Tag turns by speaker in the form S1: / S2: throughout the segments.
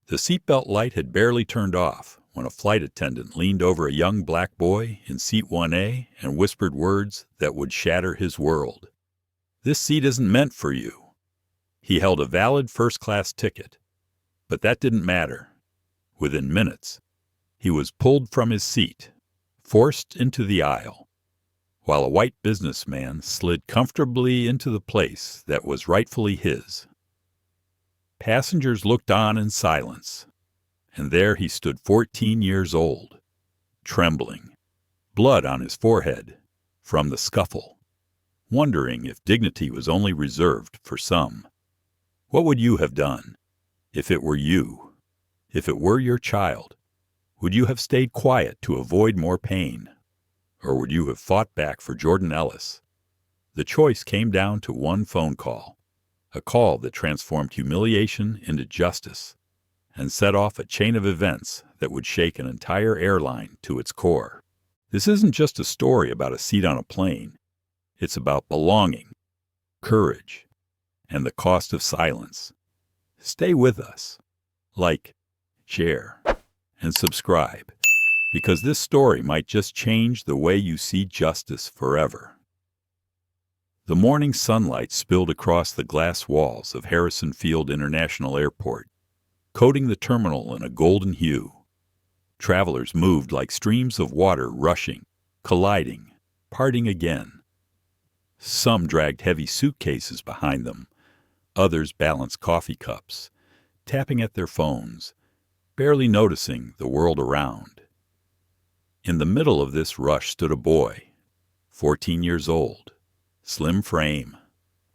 S1: The seatbelt light had barely turned off when a flight attendant leaned over a young black boy in seat 1A and whispered words that would shatter his world. "This seat isn't meant for you." He held a valid first-class ticket, but that didn't matter. Within minutes, he was pulled from his seat, forced into the aisle, while a white businessman slid comfortably into the place that was rightfully his. Passengers looked on in silence, and there he stood 14 years old, trembling, blood on his forehead from the scuffle, wondering if dignity was only reserved for some. What would you have done if it were you? If it were your child, would you have stayed quiet to avoid more pain? Or would you have fought back for Jordan Ellis? The choice came down to one phone call, a call that transformed humiliation into justice and set off a chain of events that would shake an entire airline to its core. This isn't just a story about a seat on a plane. It's about belonging, courage, and the cost of silence. Stay with us. Like, share, and subscribe, because this story might just change the way you see justice forever. The morning sunlight spilled across the glass walls of Harrison Field International Airport, coating the terminal in a golden hue. Travelers moved like streams of water rushing, colliding, parting again. Some dragged heavy suitcases behind them. Others balanced coffee cups, tapping at their phones, barely noticing the world around. In the middle of this rush stood a boy, 14 years old, slim frame,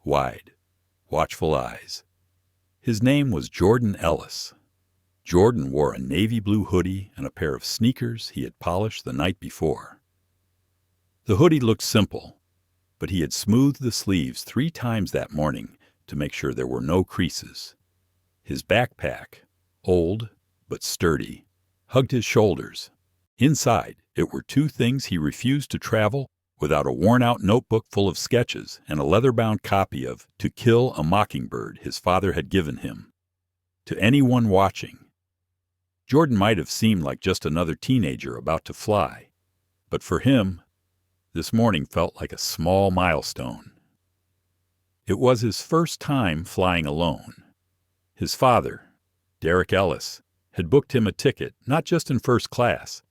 S1: wide, watchful eyes. His name was Jordan Ellis. Jordan wore a navy blue hoodie and a pair of sneakers he had polished the night before. The hoodie looked simple, but he had smoothed the sleeves 3 times that morning to make sure there were no creases. His backpack, old but sturdy, hugged his shoulders. Inside, it were 2 things he refused to travel without: a worn-out notebook full of sketches and a leather-bound copy of To Kill a Mockingbird his father had given him. To anyone watching, Jordan might have seemed like just another teenager about to fly, but for him, this morning felt like a small milestone. It was his first time flying alone. His father, Derrick Ellis, had booked him a ticket not just in first class,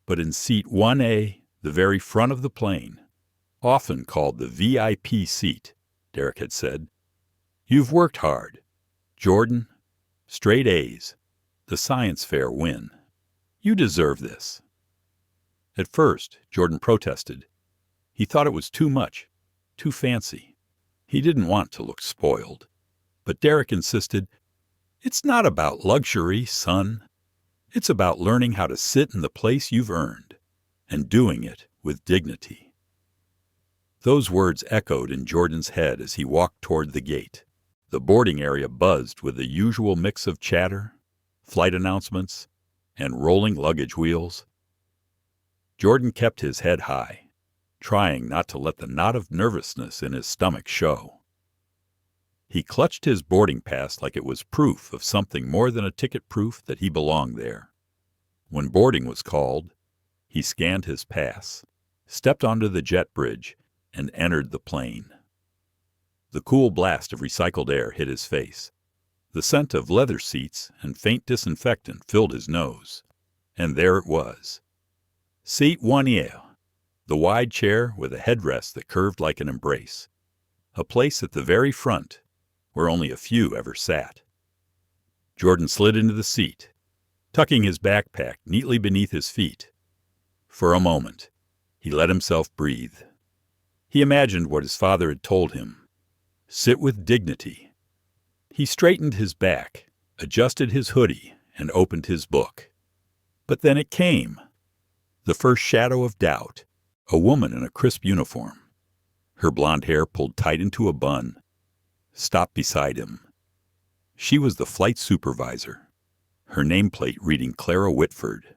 S1: but in seat 1A, the very front of the plane, often called the VIP seat. Derrick had said, "You've worked hard, Jordan. Straight A's, the science fair win. You deserve this." At first, Jordan protested. He thought it was too much, too fancy. He didn't want to look spoiled. But Derrick insisted, "It's not about luxury, son. It's about learning how to sit in the place you've earned, and doing it with dignity." Those words echoed in Jordan's head as he walked toward the gate. The boarding area buzzed with the usual mix of chatter, flight announcements, and rolling luggage wheels. Jordan kept his head high, trying not to let the knot of nervousness in his stomach show. He clutched his boarding pass like it was proof of something more than a ticket proof that he belonged there. When boarding was called, he scanned his pass, stepped onto the jet bridge, and entered the plane. The cool blast of recycled air hit his face. The scent of leather seats and faint disinfectant filled his nose. And there it was. Seat 1A, the wide chair with a headrest that curved like an embrace. A place at the very front, where only a few ever sat. Jordan slid into the seat, tucking his backpack neatly beneath his feet. For a moment, he let himself breathe. He imagined what his father had told him. Sit with dignity. He straightened his back, adjusted his hoodie, and opened his book. But then it came. The first shadow of doubt. A woman in a crisp uniform, her blonde hair pulled tight into a bun, stopped beside him. She was the flight supervisor, her nameplate reading Clara Whitford.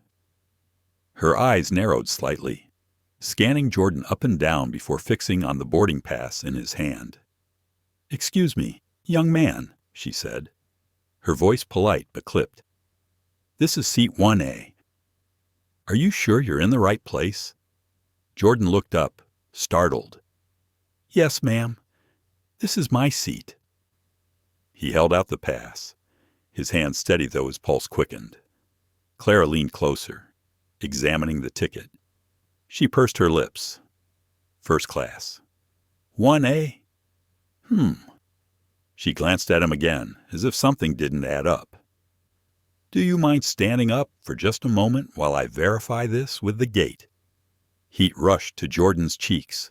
S1: Her eyes narrowed slightly, scanning Jordan up and down before fixing on the boarding pass in his hand. "Excuse me, young man," she said, her voice polite but clipped. This is seat 1A. Are you sure you're in the right place? Jordan looked up, startled. Yes, ma'am. This is my seat. He held out the pass, his hand steady though his pulse quickened. Clara leaned closer, examining the ticket. She pursed her lips. First class. 1A? She glanced at him again, as if something didn't add up. Do you mind standing up for just a moment while I verify this with the gate? Heat rushed to Jordan's cheeks.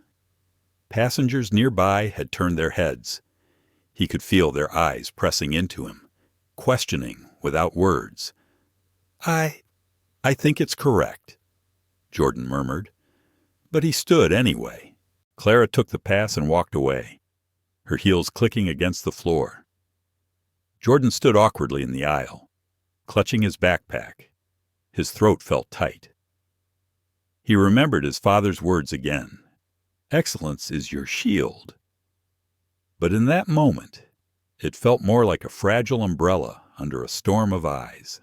S1: Passengers nearby had turned their heads. He could feel their eyes pressing into him, questioning without words. I think it's correct, Jordan murmured. But he stood anyway. Clara took the pass and walked away, her heels clicking against the floor. Jordan stood awkwardly in the aisle, clutching his backpack. His throat felt tight. He remembered his father's words again. Excellence is your shield. But in that moment, it felt more like a fragile umbrella under a storm of eyes.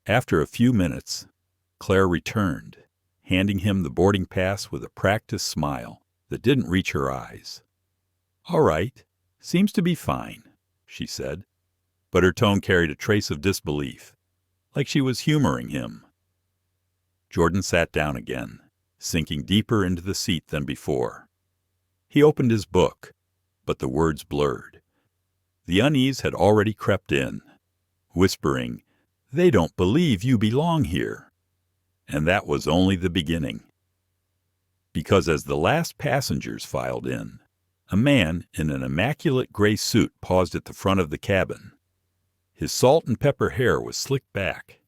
S1: After a few minutes, Claire returned, handing him the boarding pass with a practiced smile that didn't reach her eyes. All right, seems to be fine, she said, but her tone carried a trace of disbelief, like she was humoring him. Jordan sat down again, sinking deeper into the seat than before. He opened his book, but the words blurred. The unease had already crept in, whispering, "They don't believe you belong here." And that was only the beginning. Because as the last passengers filed in, a man in an immaculate gray suit paused at the front of the cabin. His salt and pepper hair was slicked back.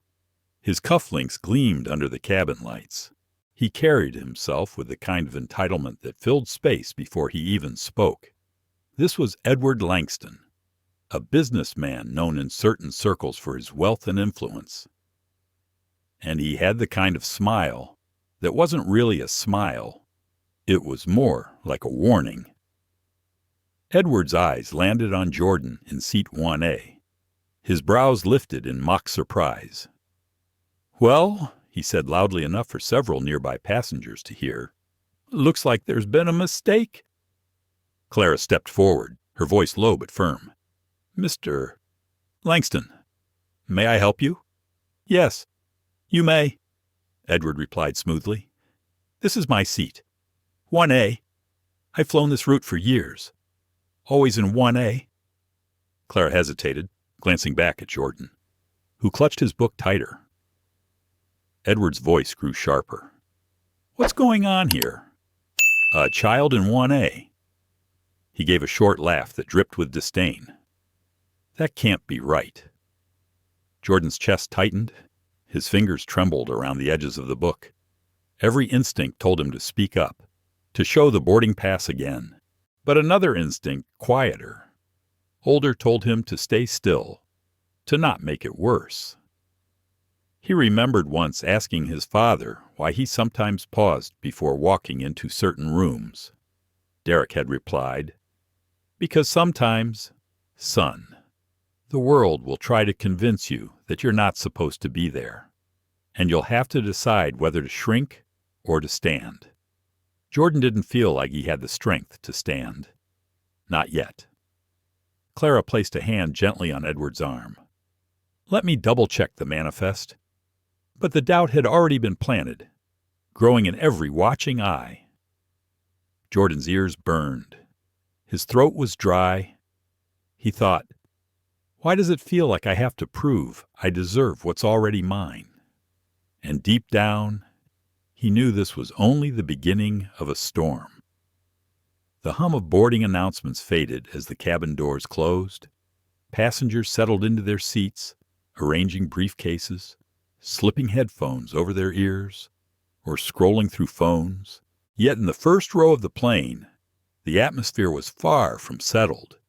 S1: His cufflinks gleamed under the cabin lights. He carried himself with the kind of entitlement that filled space before he even spoke. This was Edward Langston, a businessman known in certain circles for his wealth and influence. And he had the kind of smile that wasn't really a smile. It was more like a warning. Edward's eyes landed on Jordan in seat 1A. His brows lifted in mock surprise. Well, he said loudly enough for several nearby passengers to hear, looks like there's been a mistake. Clara stepped forward, her voice low but firm. Mr. Langston, may I help you? Yes, you may, Edward replied smoothly. This is my seat. 1A. I've flown this route for years. Always in 1A. Clara hesitated, glancing back at Jordan, who clutched his book tighter. Edward's voice grew sharper. What's going on here? A child in 1A. He gave a short laugh that dripped with disdain. That can't be right. Jordan's chest tightened. His fingers trembled around the edges of the book. Every instinct told him to speak up, to show the boarding pass again. But another instinct, quieter, older, told him to stay still, to not make it worse. He remembered once asking his father why he sometimes paused before walking into certain rooms. Derrick had replied, "Because sometimes, son, the world will try to convince you that you're not supposed to be there, and you'll have to decide whether to shrink or to stand." Jordan didn't feel like he had the strength to stand. Not yet. Clara placed a hand gently on Edward's arm. Let me double-check the manifest. But the doubt had already been planted, growing in every watching eye. Jordan's ears burned. His throat was dry. He thought, why does it feel like I have to prove I deserve what's already mine? And deep down, he knew this was only the beginning of a storm. The hum of boarding announcements faded as the cabin doors closed. Passengers settled into their seats, arranging briefcases, slipping headphones over their ears, or scrolling through phones. Yet in the first row of the plane, the atmosphere was far from settled.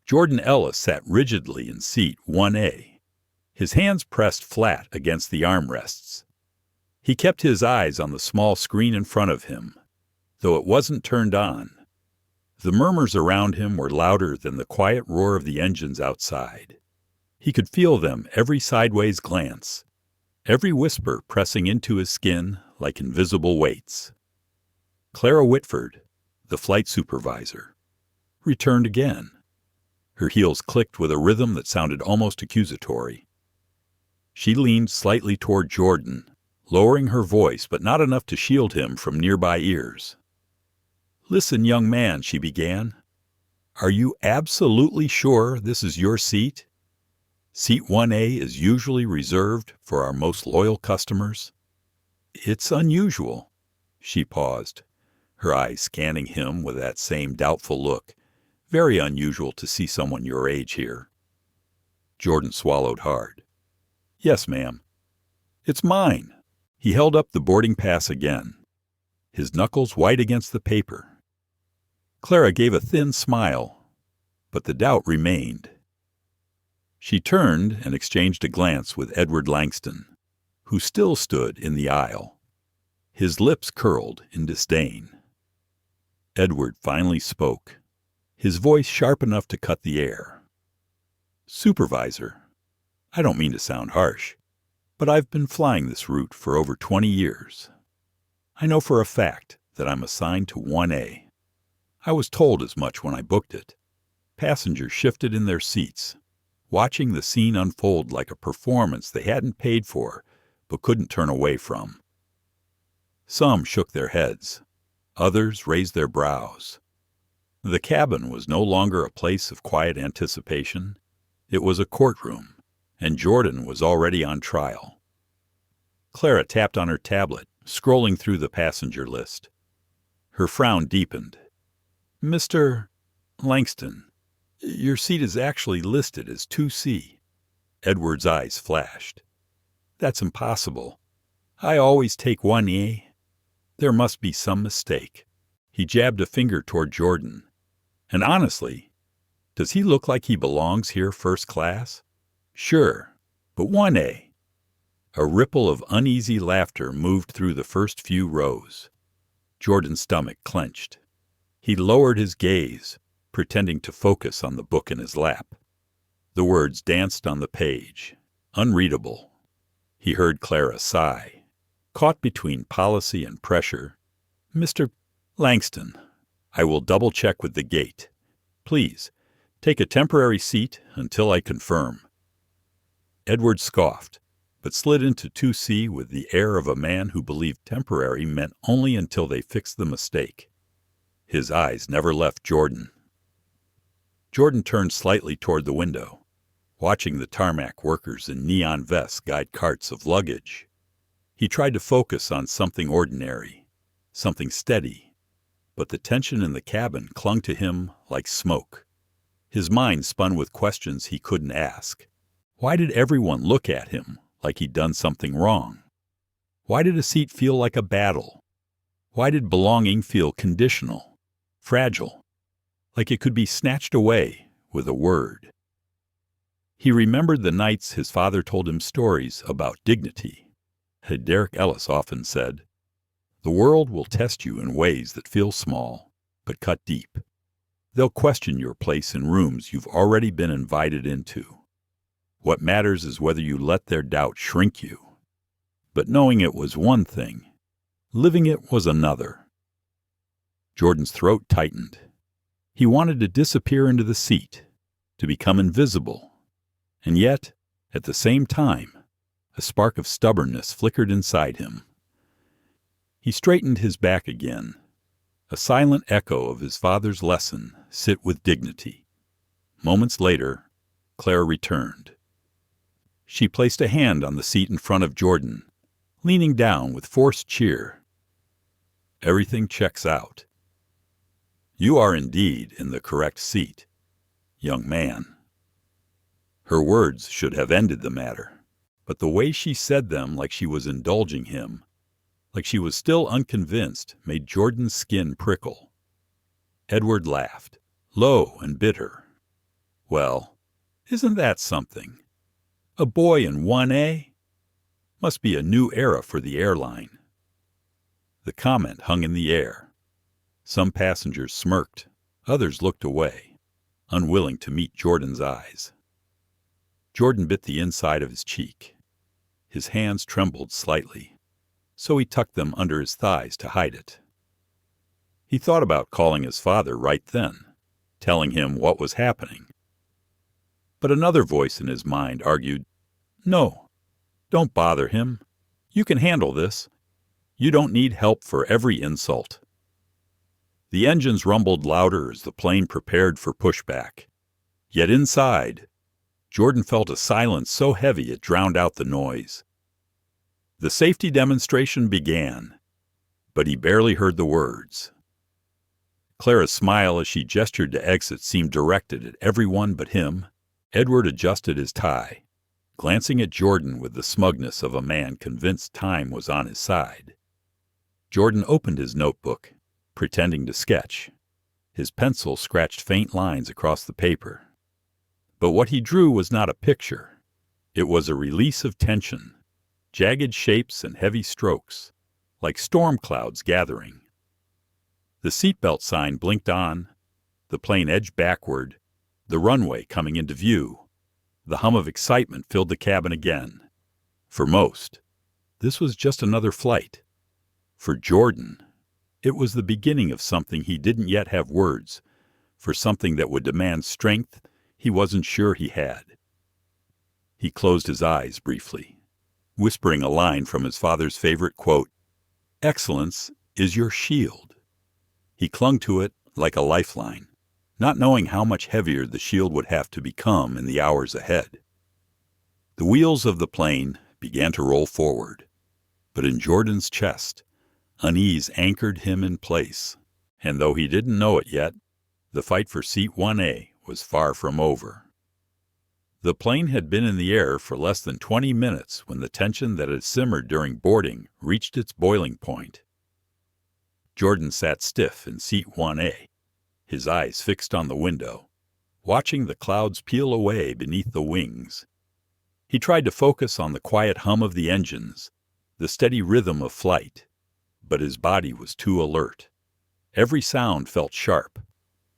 S1: Jordan Ellis sat rigidly in seat 1A, his hands pressed flat against the armrests. He kept his eyes on the small screen in front of him, though it wasn't turned on. The murmurs around him were louder than the quiet roar of the engines outside. He could feel them every sideways glance, every whisper pressing into his skin like invisible weights. Clara Whitford, the flight supervisor, returned again. Her heels clicked with a rhythm that sounded almost accusatory. She leaned slightly toward Jordan, lowering her voice but not enough to shield him from nearby ears. "Listen, young man," she began. "Are you absolutely sure this is your seat? Seat 1A is usually reserved for our most loyal customers." "It's unusual." She paused, her eyes scanning him with that same doubtful look. "Very unusual to see someone your age here." Jordan swallowed hard. "Yes, ma'am." "It's mine." He held up the boarding pass again, his knuckles white against the paper. Clara gave a thin smile, but the doubt remained. She turned and exchanged a glance with Edward Langston, who still stood in the aisle. His lips curled in disdain. Edward finally spoke, his voice sharp enough to cut the air. "Supervisor, I don't mean to sound harsh, but I've been flying this route for over 20 years. I know for a fact that I'm assigned to 1A. I was told as much when I booked it." Passengers shifted in their seats, watching the scene unfold like a performance they hadn't paid for but couldn't turn away from. Some shook their heads. Others raised their brows. The cabin was no longer a place of quiet anticipation. It was a courtroom, and Jordan was already on trial. Clara tapped on her tablet, scrolling through the passenger list. Her frown deepened. "Mr. Langston, your seat is actually listed as 2C. Edward's eyes flashed. "That's impossible. I always take 1A. There must be some mistake." He jabbed a finger toward Jordan. "And honestly, does he look like he belongs here first class?" "Sure, but 1A." A ripple of uneasy laughter moved through the first few rows. Jordan's stomach clenched. He lowered his gaze, pretending to focus on the book in his lap. The words danced on the page, unreadable. He heard Clara sigh, caught between policy and pressure. "Mr. Langston, I will double-check with the gate. Please, take a temporary seat until I confirm." Edward scoffed, but slid into 2C with the air of a man who believed temporary meant only until they fixed the mistake. His eyes never left Jordan. Jordan turned slightly toward the window, watching the tarmac workers in neon vests guide carts of luggage. He tried to focus on something ordinary, something steady, but the tension in the cabin clung to him like smoke. His mind spun with questions he couldn't ask. Why did everyone look at him like he'd done something wrong? Why did a seat feel like a battle? Why did belonging feel conditional, fragile, like it could be snatched away with a word? He remembered the nights his father told him stories about dignity. Derrick Ellis often said, "The world will test you in ways that feel small, but cut deep. They'll question your place in rooms you've already been invited into. What matters is whether you let their doubt shrink you." But knowing it was one thing, living it was another. Jordan's throat tightened. He wanted to disappear into the seat, to become invisible. And yet, at the same time, a spark of stubbornness flickered inside him. He straightened his back again, a silent echo of his father's lesson, sit with dignity. Moments later, Clara returned. She placed a hand on the seat in front of Jordan, leaning down with forced cheer. "Everything checks out. You are indeed in the correct seat, young man." Her words should have ended the matter, but the way she said them, like she was indulging him, like she was still unconvinced, made Jordan's skin prickle. Edward laughed, low and bitter. "Well, isn't that something? A boy in 1A? Must be a new era for the airline." The comment hung in the air. Some passengers smirked, others looked away, unwilling to meet Jordan's eyes. Jordan bit the inside of his cheek. His hands trembled slightly, so he tucked them under his thighs to hide it. He thought about calling his father right then, telling him what was happening. But another voice in his mind argued, "No, don't bother him. You can handle this. You don't need help for every insult." The engines rumbled louder as the plane prepared for pushback. Yet inside, Jordan felt a silence so heavy it drowned out the noise. The safety demonstration began, but he barely heard the words. Clara's smile as she gestured to exit seemed directed at everyone but him. Edward adjusted his tie, glancing at Jordan with the smugness of a man convinced time was on his side. Jordan opened his notebook, pretending to sketch. His pencil scratched faint lines across the paper. But what he drew was not a picture. It was a release of tension, jagged shapes and heavy strokes, like storm clouds gathering. The seatbelt sign blinked on, the plane edged backward, the runway coming into view. The hum of excitement filled the cabin again. For most, this was just another flight. For Jordan, it was the beginning of something he didn't yet have words, for something that would demand strength he wasn't sure he had. He closed his eyes briefly, whispering a line from his father's favorite quote, "Excellence is your shield." He clung to it like a lifeline, not knowing how much heavier the shield would have to become in the hours ahead. The wheels of the plane began to roll forward, but in Jordan's chest, unease anchored him in place, and though he didn't know it yet, the fight for Seat 1A was far from over. The plane had been in the air for less than 20 minutes when the tension that had simmered during boarding reached its boiling point. Jordan sat stiff in Seat 1A, his eyes fixed on the window, watching the clouds peel away beneath the wings. He tried to focus on the quiet hum of the engines, the steady rhythm of flight, but his body was too alert. Every sound felt sharp.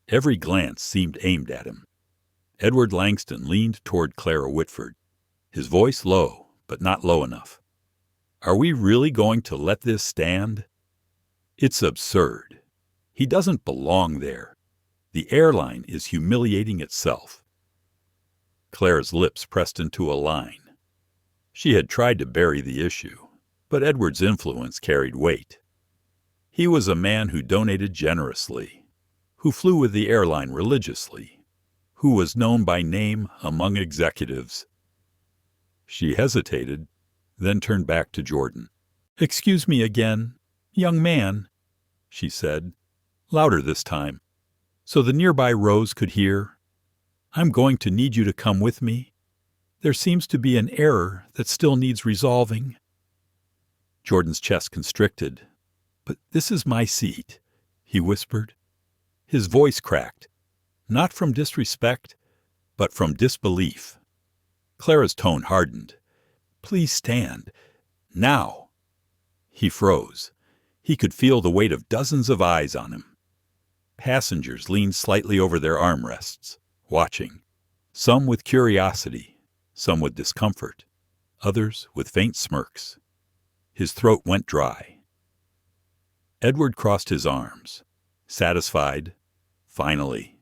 S1: Every glance seemed aimed at him. Edward Langston leaned toward Clara Whitford, his voice low, but not low enough. "Are we really going to let this stand? It's absurd. He doesn't belong there. The airline is humiliating itself." Clara's lips pressed into a line. She had tried to bury the issue, but Edward's influence carried weight. He was a man who donated generously, who flew with the airline religiously, who was known by name among executives. She hesitated, then turned back to Jordan. "Excuse me again, young man," she said, louder this time, so the nearby rows could hear. "I'm going to need you to come with me. There seems to be an error that still needs resolving." Jordan's chest constricted. "But this is my seat," he whispered. His voice cracked, not from disrespect, but from disbelief. Clara's tone hardened. "Please stand. Now." He froze. He could feel the weight of dozens of eyes on him. Passengers leaned slightly over their armrests, watching, some with curiosity, some with discomfort, others with faint smirks. His throat went dry. Edward crossed his arms, satisfied, finally.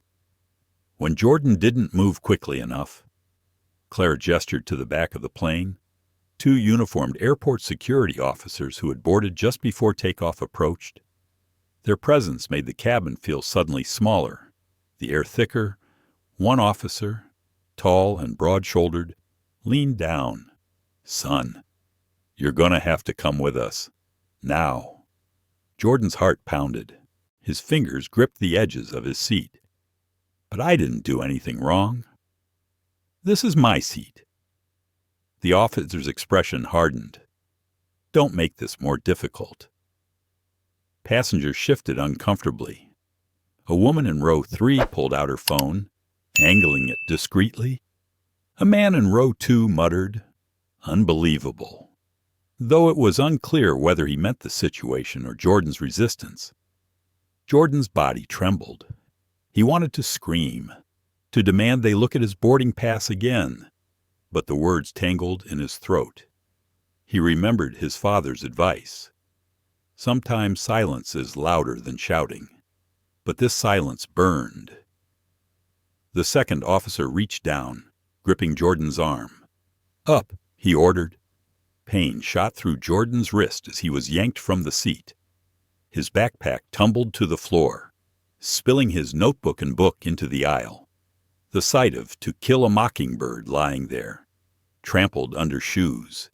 S1: When Jordan didn't move quickly enough, Clara gestured to the back of the plane. Two uniformed airport security officers who had boarded just before takeoff approached. Their presence made the cabin feel suddenly smaller, the air thicker. One officer, tall and broad-shouldered, leaned down. "Son, you're gonna have to come with us. Now." Jordan's heart pounded. His fingers gripped the edges of his seat. "But I didn't do anything wrong. This is my seat." The officer's expression hardened. "Don't make this more difficult." Passengers shifted uncomfortably. A woman in row 3 pulled out her phone, angling it discreetly. A man in row 2 muttered, "Unbelievable," though it was unclear whether he meant the situation or Jordan's resistance. Jordan's body trembled. He wanted to scream, to demand they look at his boarding pass again, but the words tangled in his throat. He remembered his father's advice. Sometimes silence is louder than shouting, but this silence burned. The second officer reached down, gripping Jordan's arm. "Up," he ordered. Pain shot through Jordan's wrist as he was yanked from the seat. His backpack tumbled to the floor, spilling his notebook and book into the aisle. The sight of "To Kill a Mockingbird" lying there, trampled under shoes,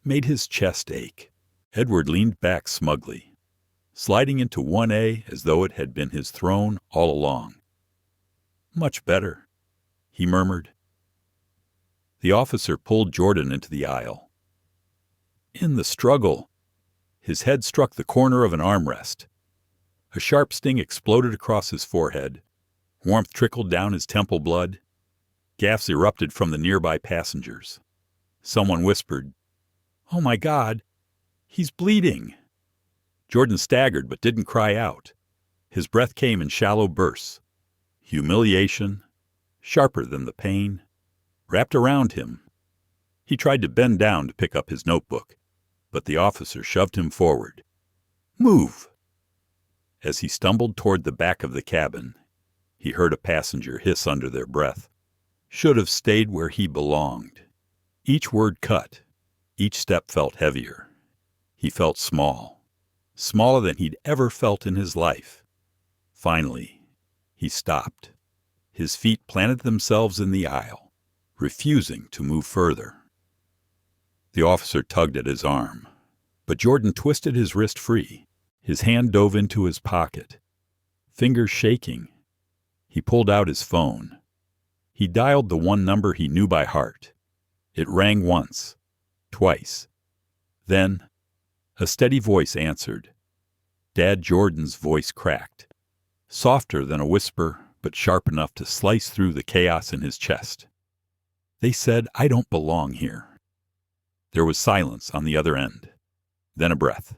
S1: made his chest ache. Edward leaned back smugly, sliding into 1A as though it had been his throne all along. "Much better," he murmured. The officer pulled Jordan into the aisle. In the struggle, his head struck the corner of an armrest. A sharp sting exploded across his forehead. Warmth trickled down his temple blood. Gaffs erupted from the nearby passengers. Someone whispered, "Oh my God, he's bleeding." Jordan staggered but didn't cry out. His breath came in shallow bursts. Humiliation, sharper than the pain, wrapped around him. He tried to bend down to pick up his notebook, but the officer shoved him forward. "Move!" As he stumbled toward the back of the cabin, he heard a passenger hiss under their breath. Should have stayed where he belonged. Each word cut. Each step felt heavier. He felt small, smaller than he'd ever felt in his life. Finally, he stopped. His feet planted themselves in the aisle, refusing to move further. The officer tugged at his arm, but Jordan twisted his wrist free. His hand dove into his pocket. Fingers shaking, he pulled out his phone. He dialed the one number he knew by heart. It rang once, twice. Then, a steady voice answered. Dad Jordan's voice cracked, softer than a whisper, but sharp enough to slice through the chaos in his chest. "They said I don't belong here." There was silence on the other end. Then a breath.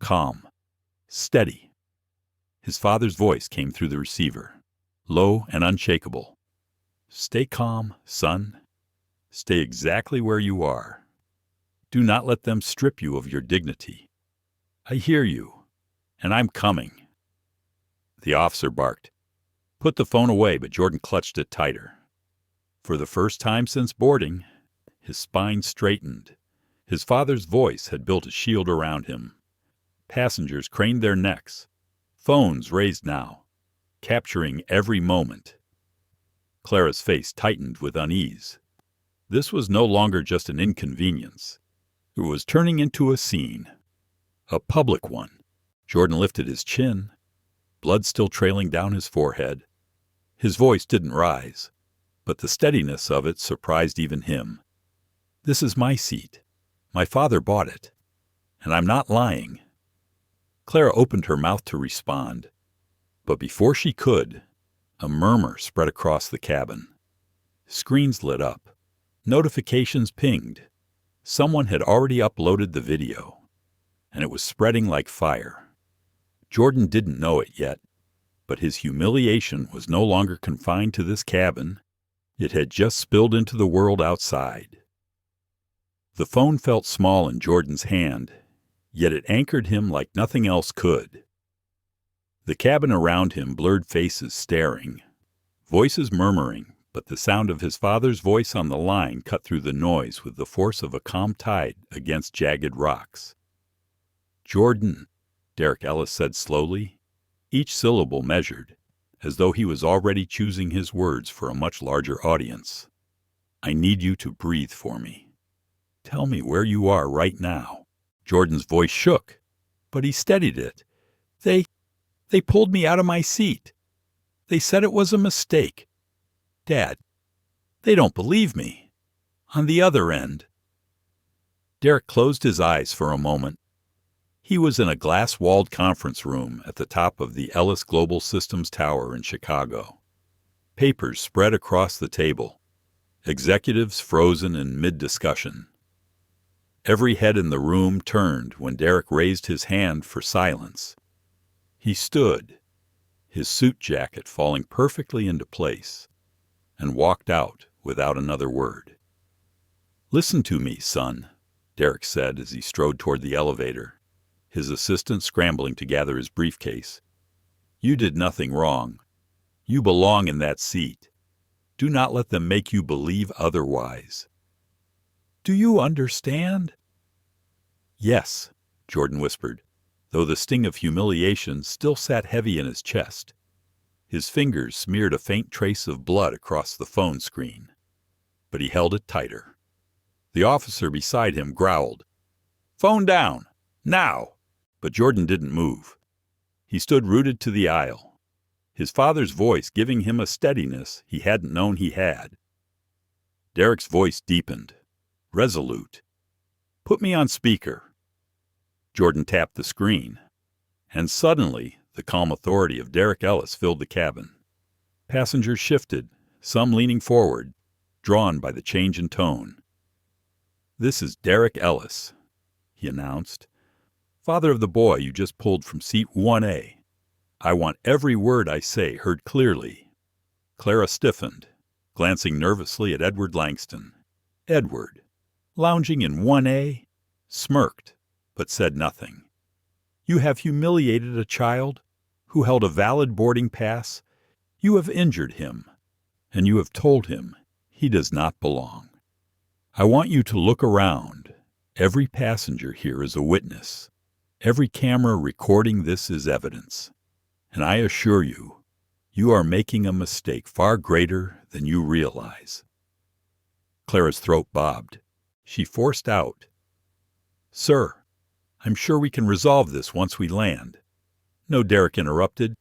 S1: Calm. Steady. His father's voice came through the receiver, low and unshakable. "Stay calm, son. Stay exactly where you are. Do not let them strip you of your dignity. I hear you, and I'm coming." The officer barked, put the phone away, but Jordan clutched it tighter. For the first time since boarding, his spine straightened. His father's voice had built a shield around him. Passengers craned their necks, phones raised now, capturing every moment. Clara's face tightened with unease. This was no longer just an inconvenience. It was turning into a scene, a public one. Jordan lifted his chin, blood still trailing down his forehead. His voice didn't rise, but the steadiness of it surprised even him. "This is my seat. My father bought it, and I'm not lying." Clara opened her mouth to respond, but before she could, a murmur spread across the cabin. Screens lit up. Notifications pinged. Someone had already uploaded the video, and it was spreading like fire. Jordan didn't know it yet, but his humiliation was no longer confined to this cabin. It had just spilled into the world outside. The phone felt small in Jordan's hand, yet it anchored him like nothing else could. The cabin around him blurred faces staring, voices murmuring, but the sound of his father's voice on the line cut through the noise with the force of a calm tide against jagged rocks. "Jordan," Derrick Ellis said slowly, each syllable measured, as though he was already choosing his words for a much larger audience. "I need you to breathe for me. Tell me where you are right now." Jordan's voice shook, but he steadied it. They pulled me out of my seat. They said it was a mistake. Dad, they don't believe me. On the other end." Derrick closed his eyes for a moment. He was in a glass-walled conference room at the top of the Ellis Global Systems Tower in Chicago. Papers spread across the table, executives frozen in mid-discussion. Every head in the room turned when Derrick raised his hand for silence. He stood, his suit jacket falling perfectly into place, and walked out without another word. "Listen to me, son," Derrick said as he strode toward the elevator, his assistant scrambling to gather his briefcase. "You did nothing wrong. You belong in that seat. Do not let them make you believe otherwise." "Do you understand?" "Yes," Jordan whispered, though the sting of humiliation still sat heavy in his chest. His fingers smeared a faint trace of blood across the phone screen, but he held it tighter. The officer beside him growled, "Phone down! Now!" But Jordan didn't move. He stood rooted to the aisle, his father's voice giving him a steadiness he hadn't known he had. Derrick's voice deepened, resolute. "Put me on speaker." Jordan tapped the screen, and suddenly the calm authority of Derrick Ellis filled the cabin. Passengers shifted, some leaning forward, drawn by the change in tone. "This is Derrick Ellis," he announced, "father of the boy you just pulled from seat 1A. I want every word I say heard clearly." Clara stiffened, glancing nervously at Edward Langston. Edward, lounging in 1A, smirked, but said nothing. "You have humiliated a child who held a valid boarding pass. You have injured him, and you have told him he does not belong. I want you to look around. Every passenger here is a witness. Every camera recording this is evidence. And I assure you, you are making a mistake far greater than you realize." Clara's throat bobbed. She forced out, "Sir, I'm sure we can resolve this once we land." "No," Derrick interrupted,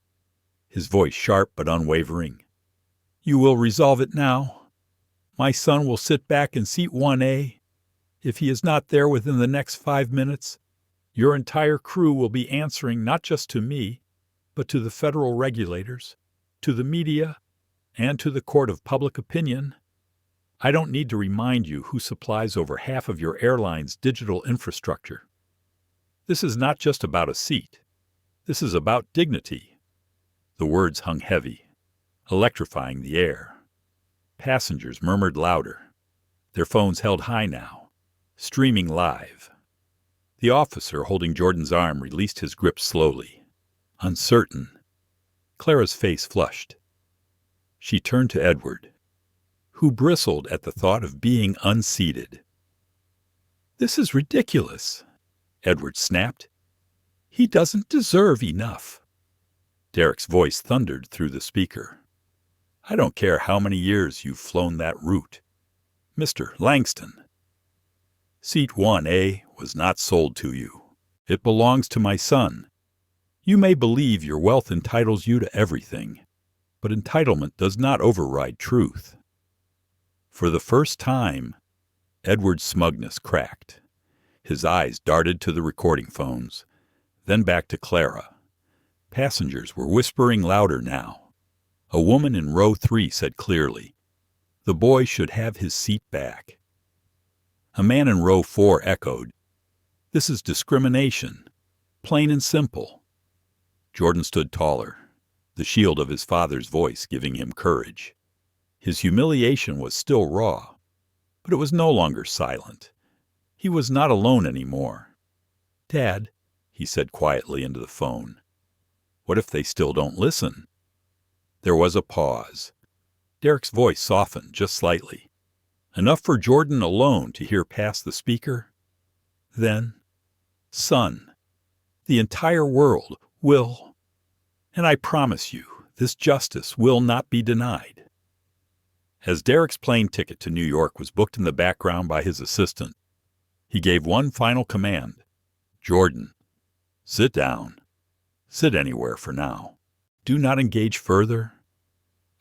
S1: his voice sharp but unwavering. "You will resolve it now. My son will sit back in seat 1A. If he is not there within the next 5 minutes, your entire crew will be answering not just to me, but to the federal regulators, to the media, and to the court of public opinion. I don't need to remind you who supplies over half of your airline's digital infrastructure. This is not just about a seat. This is about dignity." The words hung heavy, electrifying the air. Passengers murmured louder, their phones held high now, streaming live. The officer holding Jordan's arm released his grip slowly, uncertain. Clara's face flushed. She turned to Edward, who bristled at the thought of being unseated. "This is ridiculous," Edward snapped. "He doesn't deserve enough." Derrick's voice thundered through the speaker. "I don't care how many years you've flown that route. Mr. Langston, seat 1A was not sold to you. It belongs to my son. You may believe your wealth entitles you to everything, but entitlement does not override truth." For the first time, Edward's smugness cracked. His eyes darted to the recording phones, then back to Clara. Passengers were whispering louder now. A woman in row 3 said clearly, "The boy should have his seat back." A man in row 4 echoed, "This is discrimination, plain and simple." Jordan stood taller, the shield of his father's voice giving him courage. His humiliation was still raw, but it was no longer silent. He was not alone anymore. "Dad," he said quietly into the phone, "what if they still don't listen?" There was a pause. Derrick's voice softened just slightly, enough for Jordan alone to hear past the speaker. Then, "Son, the entire world will, and I promise you, this justice will not be denied." As Derrick's plane ticket to New York was booked in the background by his assistant, he gave one final command. "Jordan, sit down. Sit anywhere for now. Do not engage further.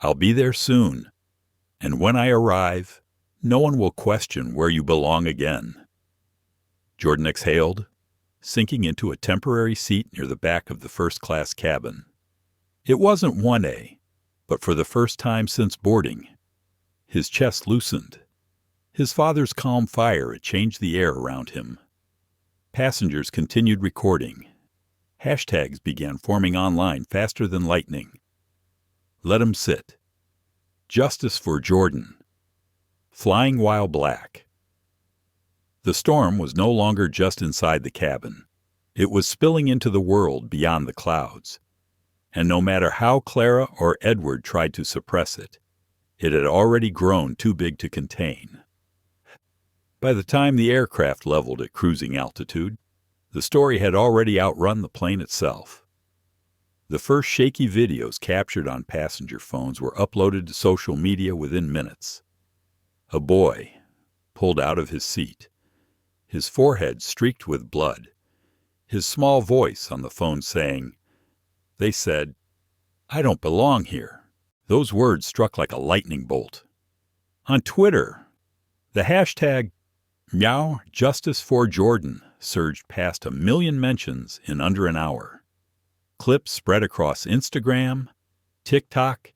S1: I'll be there soon, and when I arrive, no one will question where you belong again." Jordan exhaled, sinking into a temporary seat near the back of the first-class cabin. It wasn't 1A, but for the first time since boarding, his chest loosened. His father's calm fire had changed the air around him. Passengers continued recording. Hashtags began forming online faster than lightning. "Let him sit." "Justice for Jordan." "Flying while black." The storm was no longer just inside the cabin. It was spilling into the world beyond the clouds. And no matter how Clara or Edward tried to suppress it, it had already grown too big to contain. By the time the aircraft leveled at cruising altitude, the story had already outrun the plane itself. The first shaky videos captured on passenger phones were uploaded to social media within minutes. A boy pulled out of his seat, his forehead streaked with blood, his small voice on the phone saying, "They said, I don't belong here." Those words struck like a lightning bolt. On Twitter, the hashtag #MeowJusticeForJordan surged past 1 million mentions in under an hour. Clips spread across Instagram, TikTok,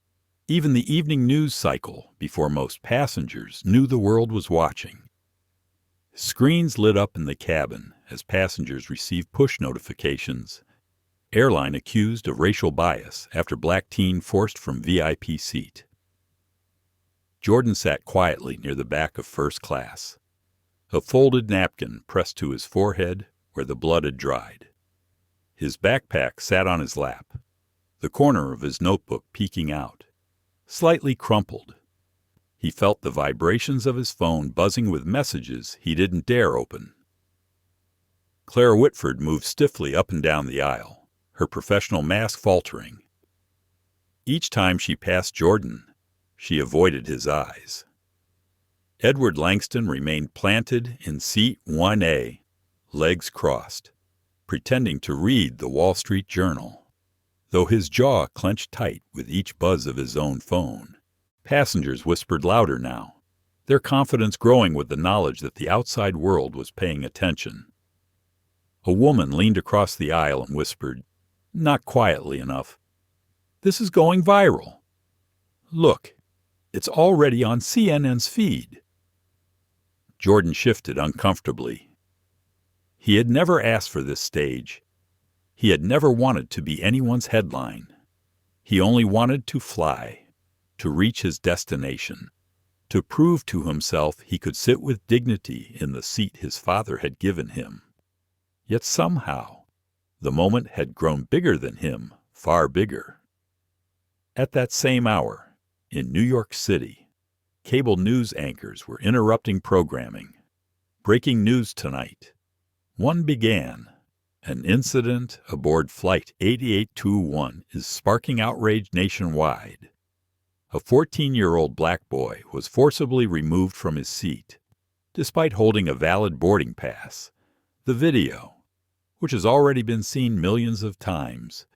S1: even the evening news cycle before most passengers knew the world was watching. Screens lit up in the cabin as passengers received push notifications. Airline accused of racial bias after black teen forced from VIP seat. Jordan sat quietly near the back of first class, a folded napkin pressed to his forehead where the blood had dried. His backpack sat on his lap, the corner of his notebook peeking out, slightly crumpled. He felt the vibrations of his phone buzzing with messages he didn't dare open. Clara Whitford moved stiffly up and down the aisle, her professional mask faltering. Each time she passed Jordan, she avoided his eyes. Edward Langston remained planted in seat 1A, legs crossed, pretending to read the Wall Street Journal. Though his jaw clenched tight with each buzz of his own phone, passengers whispered louder now, their confidence growing with the knowledge that the outside world was paying attention. A woman leaned across the aisle and whispered, not quietly enough, "This is going viral. Look, it's already on CNN's feed." Jordan shifted uncomfortably. He had never asked for this stage. He had never wanted to be anyone's headline. He only wanted to fly, to reach his destination, to prove to himself he could sit with dignity in the seat his father had given him. Yet somehow, the moment had grown bigger than him, far bigger. At that same hour, in New York City, cable news anchors were interrupting programming. Breaking news tonight. One began. An incident aboard Flight 8821 is sparking outrage nationwide. A 14-year-old black boy was forcibly removed from his seat, despite holding a valid boarding pass. The video, which has already been seen millions of times,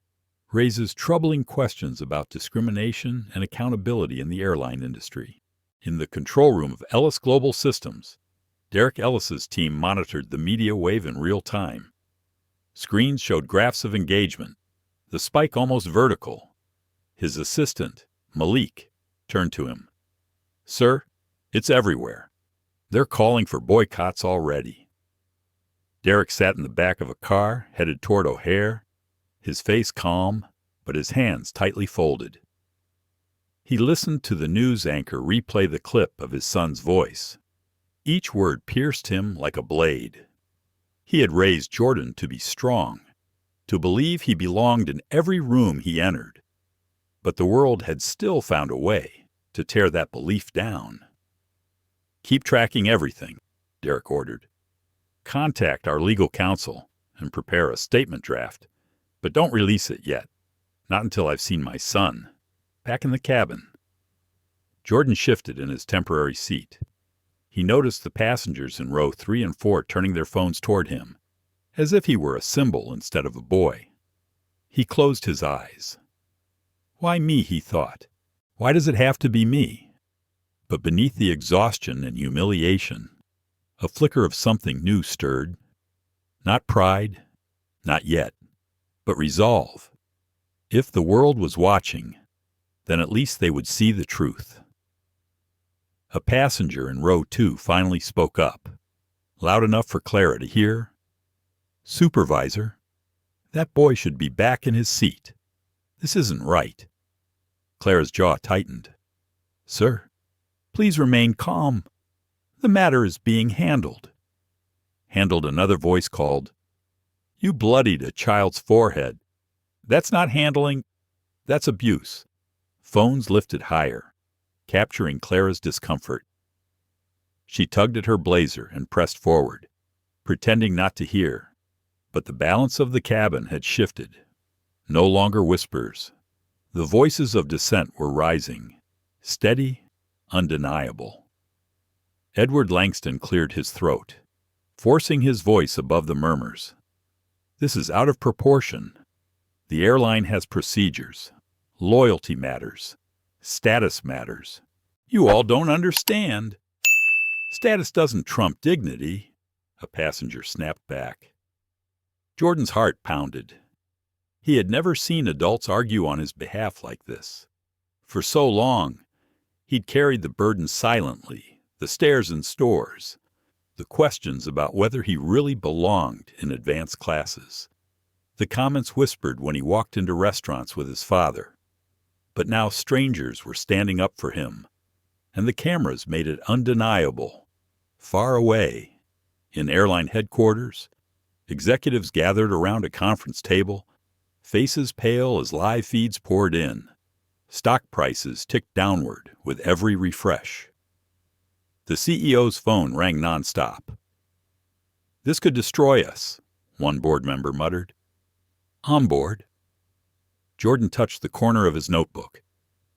S1: raises troubling questions about discrimination and accountability in the airline industry. In the control room of Ellis Global Systems, Derrick Ellis's team monitored the media wave in real time. Screens showed graphs of engagement, the spike almost vertical. His assistant, Malik, turned to him. "Sir, it's everywhere. They're calling for boycotts already." Derrick sat in the back of a car headed toward O'Hare, his face calm, but his hands tightly folded. He listened to the news anchor replay the clip of his son's voice. Each word pierced him like a blade. He had raised Jordan to be strong, to believe he belonged in every room he entered. But the world had still found a way to tear that belief down. "Keep tracking everything," Derrick ordered. "Contact our legal counsel and prepare a statement draft, but don't release it yet. Not until I've seen my son. Back in the cabin." Jordan shifted in his temporary seat. He noticed the passengers in row 3 and 4 turning their phones toward him, as if he were a symbol instead of a boy. He closed his eyes. Why me, he thought. Why does it have to be me? But beneath the exhaustion and humiliation, a flicker of something new stirred. Not pride, not yet, but resolve. If the world was watching, then at least they would see the truth. A passenger in row 2 finally spoke up, loud enough for Clara to hear. "Supervisor, that boy should be back in his seat. This isn't right." Clara's jaw tightened. "Sir, please remain calm. The matter is being handled." handled another voice called, "You bloodied a child's forehead. That's not handling, that's abuse." Phones lifted higher, capturing Clara's discomfort. She tugged at her blazer and pressed forward, pretending not to hear. But the balance of the cabin had shifted. No longer whispers. The voices of dissent were rising, steady, undeniable. Edward Langston cleared his throat, forcing his voice above the murmurs. "This is out of proportion. The airline has procedures. Loyalty matters. Status matters. You all don't understand. Status doesn't trump dignity," a passenger snapped back. Jordan's heart pounded. He had never seen adults argue on his behalf like this. For so long, he'd carried the burden silently, the stares in stores, the questions about whether he really belonged in advanced classes, the comments whispered when he walked into restaurants with his father. But now strangers were standing up for him, and the cameras made it undeniable. Far away, in airline headquarters, executives gathered around a conference table, faces pale as live feeds poured in. Stock prices ticked downward with every refresh. The CEO's phone rang nonstop. "This could destroy us," one board member muttered. "On board." Jordan touched the corner of his notebook,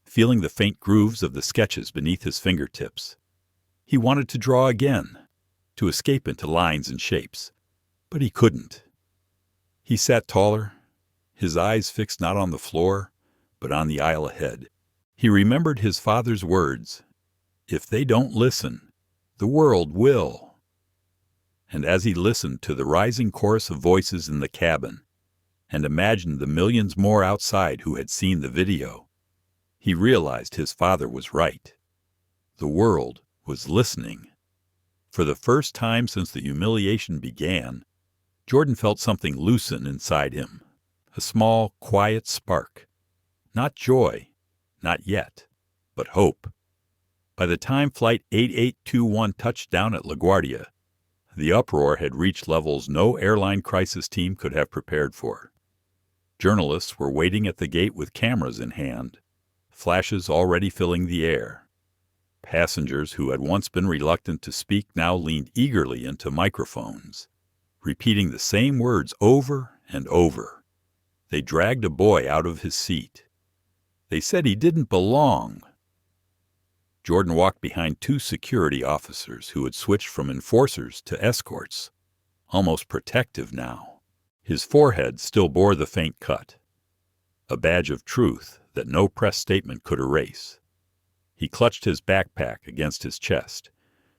S1: feeling the faint grooves of the sketches beneath his fingertips. He wanted to draw again, to escape into lines and shapes, but he couldn't. He sat taller, his eyes fixed not on the floor, but on the aisle ahead. He remembered his father's words, "If they don't listen, the world will." And as he listened to the rising chorus of voices in the cabin, and imagined the millions more outside who had seen the video, he realized his father was right. The world was listening. For the first time since the humiliation began, Jordan felt something loosen inside him, a small, quiet spark. Not joy, not yet, but hope. By the time Flight 8821 touched down at LaGuardia, the uproar had reached levels no airline crisis team could have prepared for. Journalists were waiting at the gate with cameras in hand, flashes already filling the air. Passengers who had once been reluctant to speak now leaned eagerly into microphones, repeating the same words over and over. They dragged a boy out of his seat. They said he didn't belong. Jordan walked behind two security officers who had switched from enforcers to escorts, almost protective now. His forehead still bore the faint cut, a badge of truth that no press statement could erase. He clutched his backpack against his chest,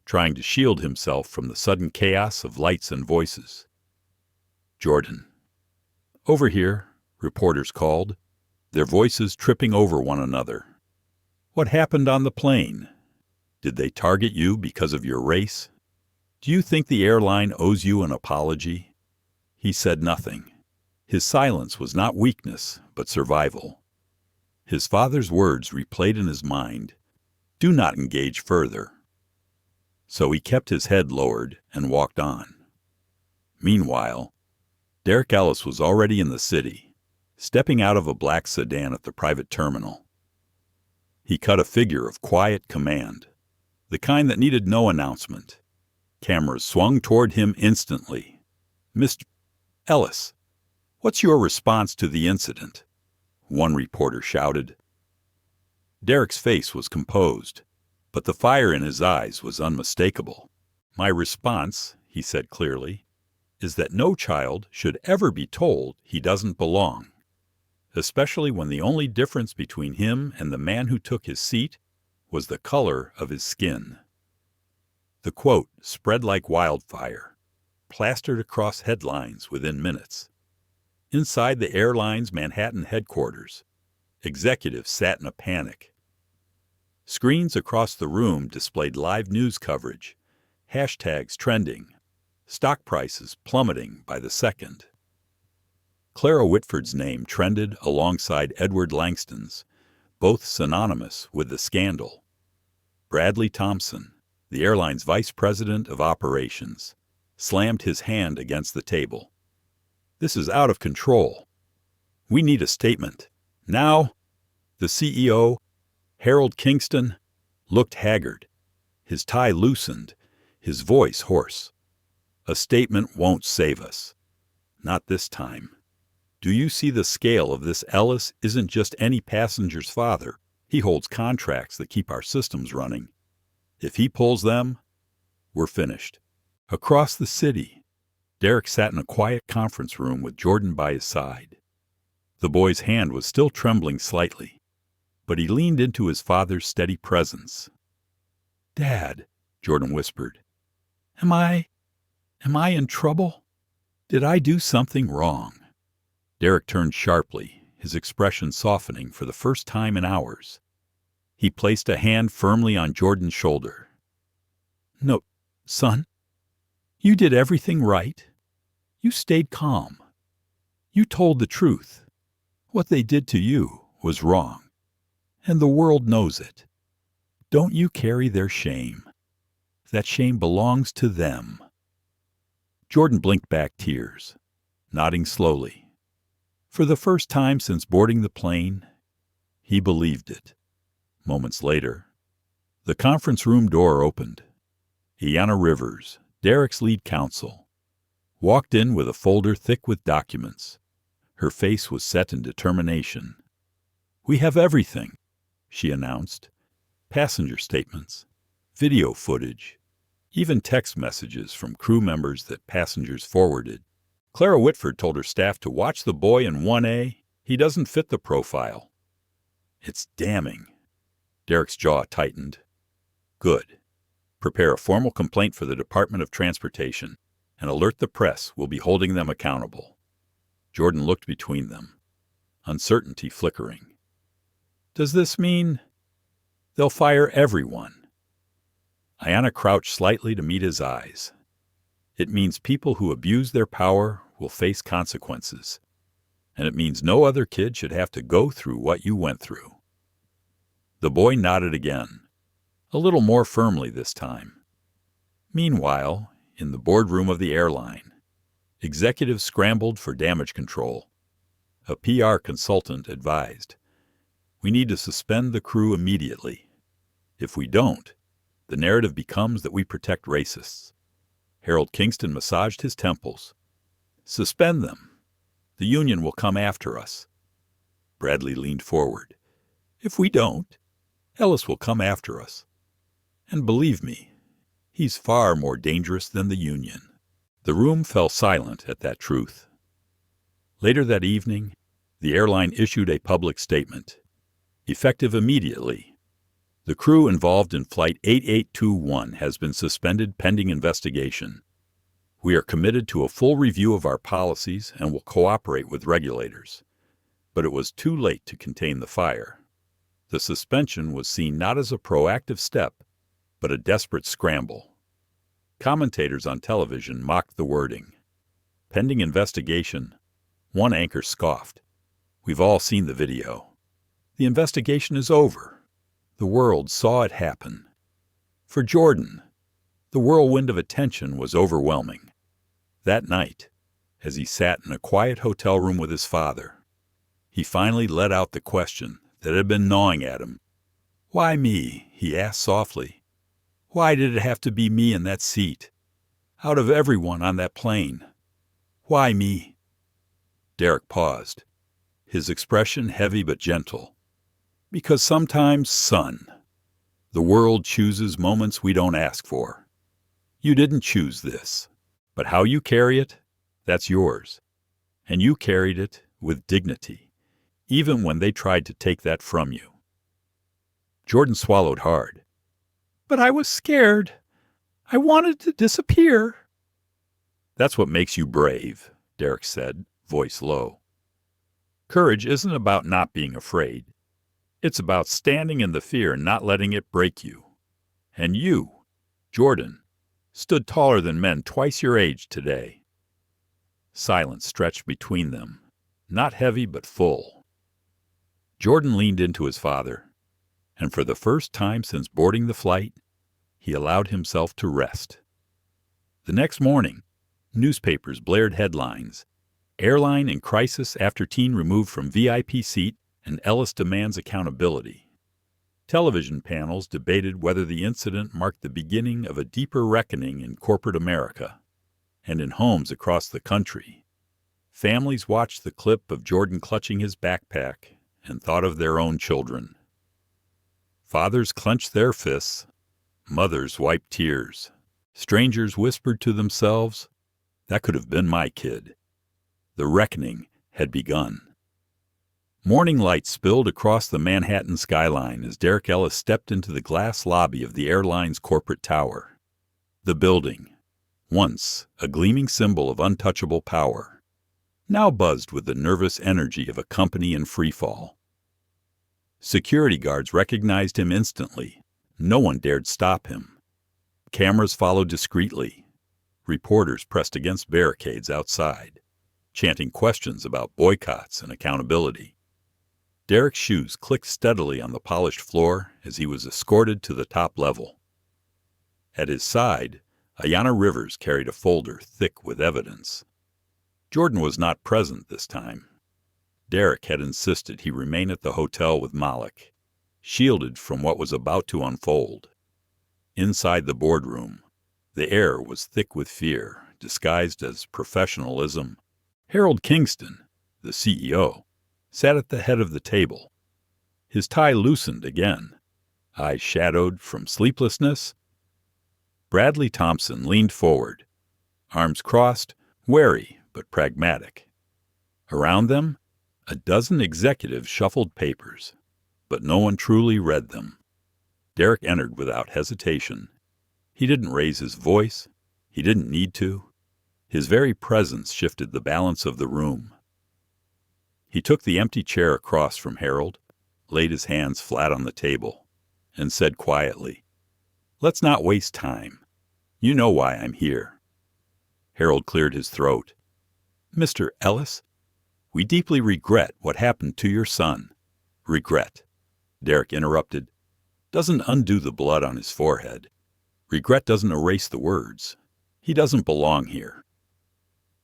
S1: trying to shield himself from the sudden chaos of lights and voices. "Jordan." "Over here," reporters called, their voices tripping over one another. "What happened on the plane? Did they target you because of your race? Do you think the airline owes you an apology?" He said nothing. His silence was not weakness, but survival. His father's words replayed in his mind, "Do not engage further." So he kept his head lowered and walked on. Meanwhile, Derrick Ellis was already in the city, stepping out of a black sedan at the private terminal. He cut a figure of quiet command, the kind that needed no announcement. Cameras swung toward him instantly. "Mr. Ellis, what's your response to the incident?" one reporter shouted. Derrick's face was composed, but the fire in his eyes was unmistakable. "My response," he said clearly, "is that no child should ever be told he doesn't belong, especially when the only difference between him and the man who took his seat was the color of his skin." The quote spread like wildfire, plastered across headlines within minutes. Inside the airline's Manhattan headquarters, executives sat in a panic. Screens across the room displayed live news coverage, hashtags trending, stock prices plummeting by the second. Clara Whitford's name trended alongside Edward Langston's, both synonymous with the scandal. Bradley Thompson, the airline's vice president of operations, slammed his hand against the table. "This is out of control. We need a statement. Now." The CEO, Harold Kingston, looked haggard. His tie loosened, his voice hoarse. "A statement won't save us. Not this time. Do you see the scale of this? Ellis isn't just any passenger's father. He holds contracts that keep our systems running. If he pulls them, we're finished." Across the city, Derrick sat in a quiet conference room with Jordan by his side. The boy's hand was still trembling slightly, but he leaned into his father's steady presence. "Dad," Jordan whispered, Am I in trouble? Did I do something wrong?" Derrick turned sharply, his expression softening for the first time in hours. He placed a hand firmly on Jordan's shoulder. "No, son. You did everything right. You stayed calm. You told the truth. What they did to you was wrong, and the world knows it. Don't you carry their shame. That shame belongs to them." Jordan blinked back tears, nodding slowly. For the first time since boarding the plane, he believed it. Moments later, the conference room door opened. Ayanna Rivers, Derrick's lead counsel, walked in with a folder thick with documents. Her face was set in determination. "We have everything," she announced. "Passenger statements, video footage, even text messages from crew members that passengers forwarded. Clara Whitford told her staff to watch the boy in 1A. He doesn't fit the profile." "It's damning." Derrick's jaw tightened. "Good. Prepare a formal complaint for the Department of Transportation and alert the press. We'll be holding them accountable." Jordan looked between them, uncertainty flickering. "Does this mean they'll fire everyone?" Ayanna crouched slightly to meet his eyes. "It means people who abuse their power will face consequences, and it means no other kid should have to go through what you went through." The boy nodded again, a little more firmly this time. Meanwhile, in the boardroom of the airline, executives scrambled for damage control. A PR consultant advised, "We need to suspend the crew immediately. If we don't, the narrative becomes that we protect racists." Harold Kingston massaged his temples. "Suspend them. The union will come after us." Bradley leaned forward. "If we don't, Ellis will come after us. And believe me, he's far more dangerous than the union." The room fell silent at that truth. Later that evening, the airline issued a public statement. Effective immediately, the crew involved in Flight 8821 has been suspended pending investigation. We are committed to a full review of our policies and will cooperate with regulators. But it was too late to contain the fire. The suspension was seen not as a proactive step, but a desperate scramble. Commentators on television mocked the wording. Pending investigation, one anchor scoffed. "We've all seen the video. The investigation is over. The world saw it happen." For Jordan, the whirlwind of attention was overwhelming. That night, as he sat in a quiet hotel room with his father, he finally let out the question that had been gnawing at him. "Why me?" he asked softly. "Why did it have to be me in that seat? Out of everyone on that plane? Why me?" Derrick paused, his expression heavy but gentle. "Because sometimes, son, the world chooses moments we don't ask for. You didn't choose this, but how you carry it, that's yours. And you carried it with dignity, even when they tried to take that from you." Jordan swallowed hard. "But I was scared. I wanted to disappear." "That's what makes you brave," Derrick said, voice low. "Courage isn't about not being afraid. It's about standing in the fear and not letting it break you. And you, Jordan, stood taller than men twice your age today." Silence stretched between them, not heavy but full. Jordan leaned into his father, and for the first time since boarding the flight, he allowed himself to rest. The next morning, Newspapers blared headlines. Airline in crisis after teen removed from VIP seat and Ellis demands accountability. Television panels debated whether the incident marked the beginning of a deeper reckoning in corporate America. And in homes across the country, families watched the clip of Jordan clutching his backpack and thought of their own children. Fathers clenched their fists. Mothers wiped tears. Strangers whispered to themselves, "That could have been my kid." The reckoning had begun. Morning light spilled across the Manhattan skyline as Derrick Ellis stepped into the glass lobby of the airline's corporate tower. The building, once a gleaming symbol of untouchable power, now buzzed with the nervous energy of a company in freefall. Security guards recognized him instantly. No one dared stop him. Cameras followed discreetly. Reporters pressed against barricades outside, chanting questions about boycotts and accountability. Derrick's shoes clicked steadily on the polished floor as he was escorted to the top level. At his side, Ayanna Rivers carried a folder thick with evidence. Jordan was not present this time. Derrick had insisted he remain at the hotel with Malik, shielded from what was about to unfold. Inside the boardroom, the air was thick with fear, disguised as professionalism. Harold Kingston, the CEO, sat at the head of the table. His tie loosened again, eyes shadowed from sleeplessness. Bradley Thompson leaned forward, arms crossed, wary but pragmatic. Around them, a dozen executives shuffled papers, but no one truly read them. Derrick entered without hesitation. He didn't raise his voice. He didn't need to. His very presence shifted the balance of the room. He took the empty chair across from Harold, laid his hands flat on the table, and said quietly, "Let's not waste time. You know why I'm here." Harold cleared his throat. "Mr. Ellis, we deeply regret what happened to your son." "Regret," Derrick interrupted, "doesn't undo the blood on his forehead. Regret doesn't erase the words. He doesn't belong here.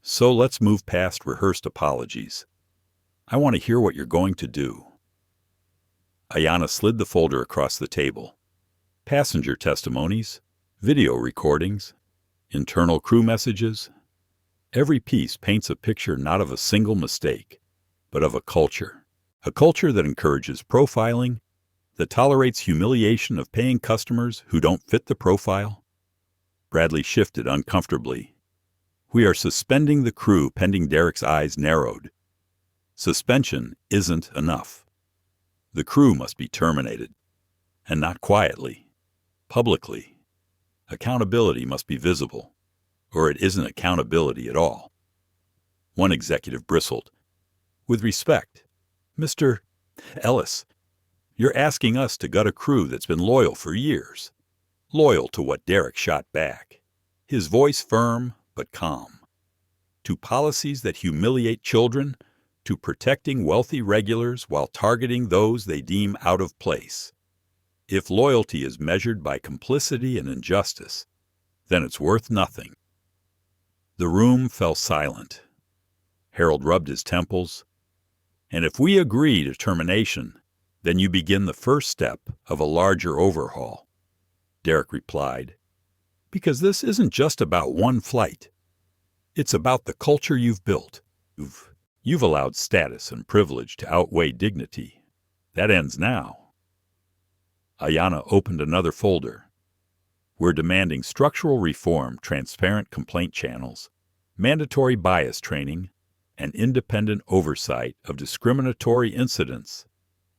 S1: So let's move past rehearsed apologies. I want to hear what you're going to do." Ayanna slid the folder across the table. Passenger testimonies, video recordings, internal crew messages. Every piece paints a picture not of a single mistake, but of a culture that encourages profiling, that tolerates humiliation of paying customers who don't fit the profile. Bradley shifted uncomfortably. "We are suspending the crew pending." Derrick's eyes narrowed. Suspension isn't enough. The crew must be terminated, and not quietly, publicly. Accountability must be visible, or it isn't accountability at all. One executive bristled. "With respect, Mr. Ellis, you're asking us to gut a crew that's been loyal for years, loyal to what?" Derrick shot back, his voice firm but calm. "To policies that humiliate children, to protecting wealthy regulars while targeting those they deem out of place. If loyalty is measured by complicity and injustice, then it's worth nothing." The room fell silent. Harold rubbed his temples. "And if we agree to termination, then you begin the first step of a larger overhaul," Derrick replied. "Because this isn't just about one flight. It's about the culture you've built. You've allowed status and privilege to outweigh dignity. That ends now." Ayanna opened another folder. "We're demanding structural reform, transparent complaint channels, mandatory bias training, and independent oversight of discriminatory incidents,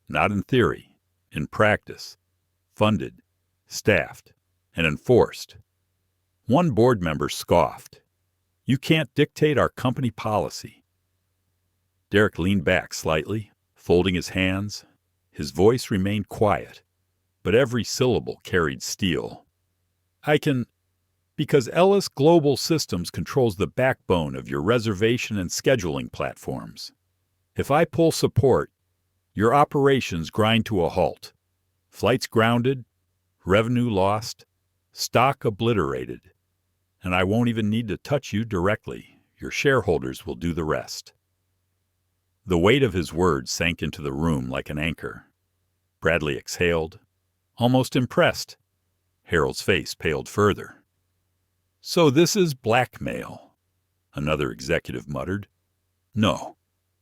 S1: not in theory, in practice, funded, staffed, and enforced." One board member scoffed. "You can't dictate our company policy." Derrick leaned back slightly, folding his hands. His voice remained quiet, but every syllable carried steel. "I can, because Ellis Global Systems controls the backbone of your reservation and scheduling platforms. If I pull support, your operations grind to a halt. Flights grounded, revenue lost, stock obliterated. And I won't even need to touch you directly. Your shareholders will do the rest." The weight of his words sank into the room like an anchor. Bradley exhaled, almost impressed. Harold's face paled further. "So this is blackmail," another executive muttered. "No,"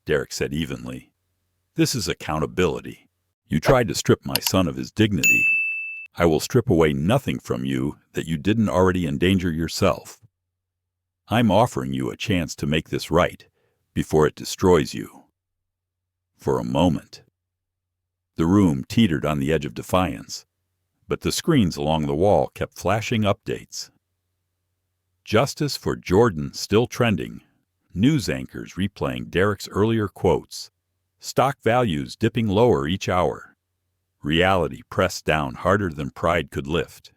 S1: Derrick said evenly. "This is accountability. You tried to strip my son of his dignity. I will strip away nothing from you that you didn't already endanger yourself. I'm offering you a chance to make this right before it destroys you." For a moment, the room teetered on the edge of defiance, but the screens along the wall kept flashing updates. Justice for Jordan still trending, news anchors replaying Derrick's earlier quotes, stock values dipping lower each hour, reality pressed down harder than pride could lift.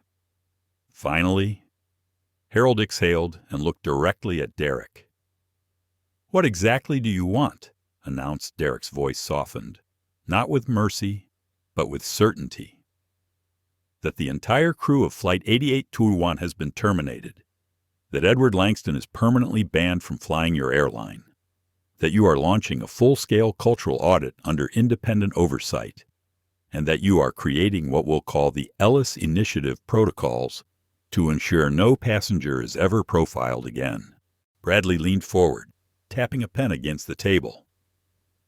S1: Finally, Harold exhaled and looked directly at Derrick. "What exactly do you want?" announced Derrick's voice softened, not with mercy, but with certainty. "That the entire crew of Flight 8821 has been terminated, that Edward Langston is permanently banned from flying your airline, that you are launching a full-scale cultural audit under independent oversight, and that you are creating what we'll call the Ellis Initiative protocols to ensure no passenger is ever profiled again." Bradley leaned forward, tapping a pen against the table.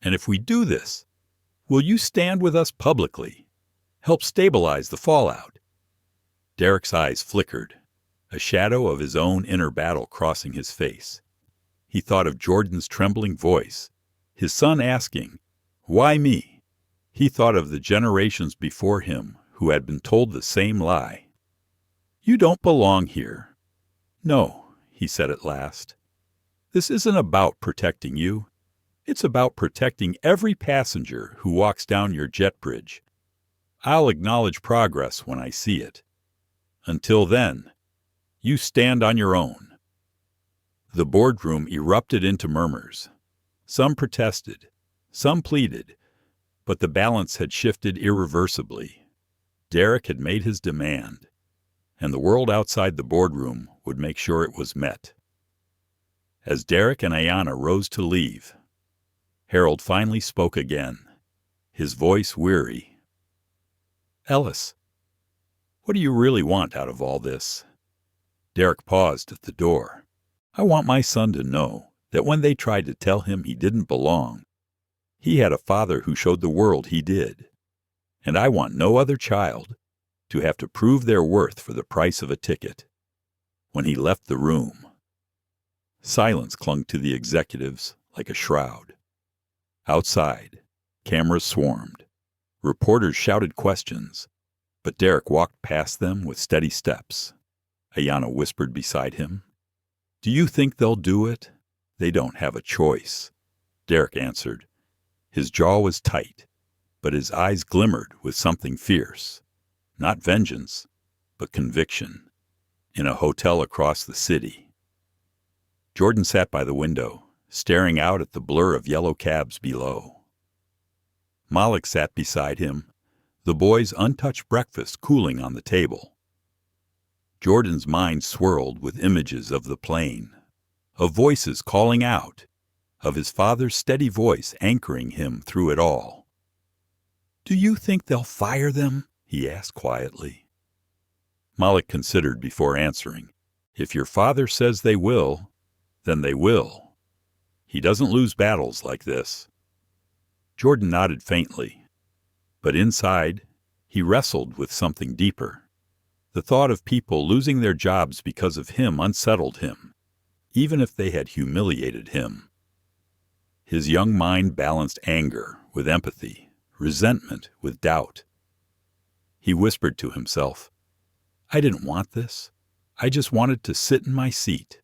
S1: "And if we do this, will you stand with us publicly? Help stabilize the fallout?" Derrick's eyes flickered, a shadow of his own inner battle crossing his face. He thought of Jordan's trembling voice, his son asking, "Why me?" He thought of the generations before him who had been told the same lie. "You don't belong here." "No," he said at last. "This isn't about protecting you. It's about protecting every passenger who walks down your jet bridge. I'll acknowledge progress when I see it. Until then, you stand on your own." The boardroom erupted into murmurs. Some protested, some pleaded, but the balance had shifted irreversibly. Derrick had made his demand, and the world outside the boardroom would make sure it was met. As Derrick and Ayanna rose to leave, Harold finally spoke again, his voice weary. "Ellis, what do you really want out of all this?" Derrick paused at the door. "I want my son to know that when they tried to tell him he didn't belong, he had a father who showed the world he did. And I want no other child to have to prove their worth for the price of a ticket." When he left the room, silence clung to the executives like a shroud. Outside, cameras swarmed. Reporters shouted questions, but Derrick walked past them with steady steps. Ayanna whispered beside him, "Do you think they'll do it? They don't have a choice." Derrick answered. His jaw was tight, but his eyes glimmered with something fierce. Not vengeance, but conviction. In a hotel across the city. Jordan sat by the window, staring out at the blur of yellow cabs below. Malik sat beside him, the boys' untouched breakfast cooling on the table. Jordan's mind swirled with images of the plane, of voices calling out, of his father's steady voice anchoring him through it all. "Do you think they'll fire them?" he asked quietly. Malik considered before answering. "If your father says they will, then they will. He doesn't lose battles like this." Jordan nodded faintly, but inside, he wrestled with something deeper. The thought of people losing their jobs because of him unsettled him, even if they had humiliated him. His young mind balanced anger with empathy, resentment with doubt. He whispered to himself, "I didn't want this. I just wanted to sit in my seat."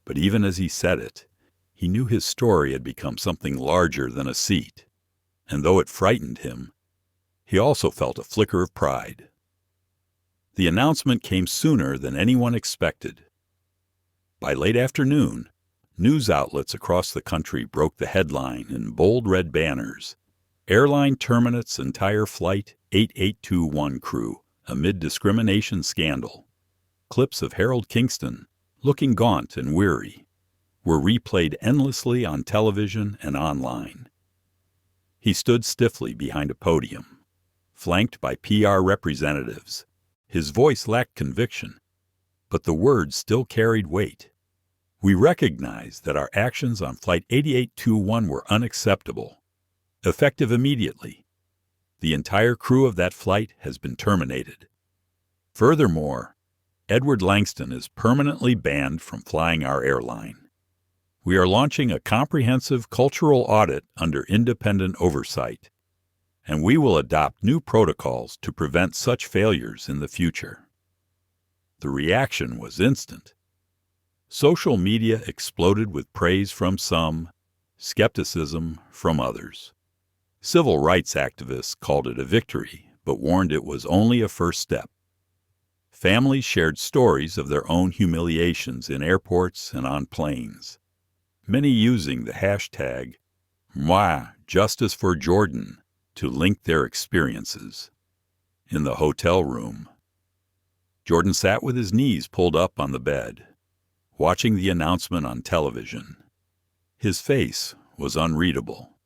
S1: But even as he said it, he knew his story had become something larger than a seat, and though it frightened him, he also felt a flicker of pride. The announcement came sooner than anyone expected. By late afternoon, news outlets across the country broke the headline in bold red banners: "Airline terminates entire Flight 8821 crew amid discrimination scandal." Clips of Harold Kingston, looking gaunt and weary, were replayed endlessly on television and online. He stood stiffly behind a podium, flanked by PR representatives. His voice lacked conviction, but the words still carried weight. We recognize that our actions on Flight 8821 were unacceptable. Effective immediately. The entire crew of that flight has been terminated. Furthermore, Edward Langston is permanently banned from flying our airline. We are launching a comprehensive cultural audit under independent oversight, and we will adopt new protocols to prevent such failures in the future. The reaction was instant. Social media exploded with praise from some, skepticism from others. Civil rights activists called it a victory, but warned it was only a first step. Families shared stories of their own humiliations in airports and on planes, many using the hashtag #MoiJusticeForJordan to link their experiences. In the hotel room, Jordan sat with his knees pulled up on the bed, watching the announcement on television. His face was unreadable.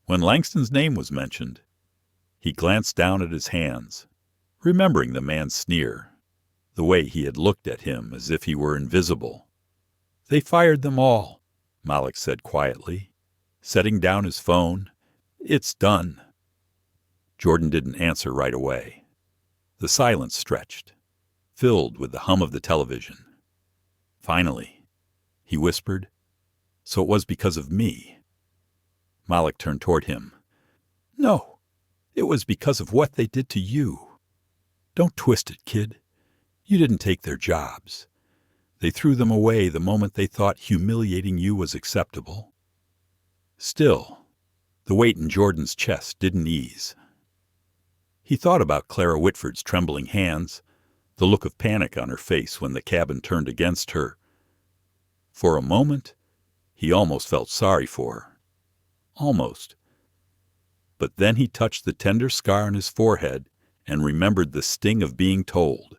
S1: When Langston's name was mentioned, he glanced down at his hands, remembering the man's sneer, the way he had looked at him as if he were invisible. "They fired them all," Malik said quietly, setting down his phone. "It's done." Jordan didn't answer right away. The silence stretched, filled with the hum of the television. Finally, he whispered, "So it was because of me." Malik turned toward him. "No, it was because of what they did to you. Don't twist it, kid. You didn't take their jobs. They threw them away the moment they thought humiliating you was acceptable." Still, the weight in Jordan's chest didn't ease. He thought about Clara Whitford's trembling hands, the look of panic on her face when the cabin turned against her. For a moment, he almost felt sorry for her. Almost. But then he touched the tender scar on his forehead and remembered the sting of being told,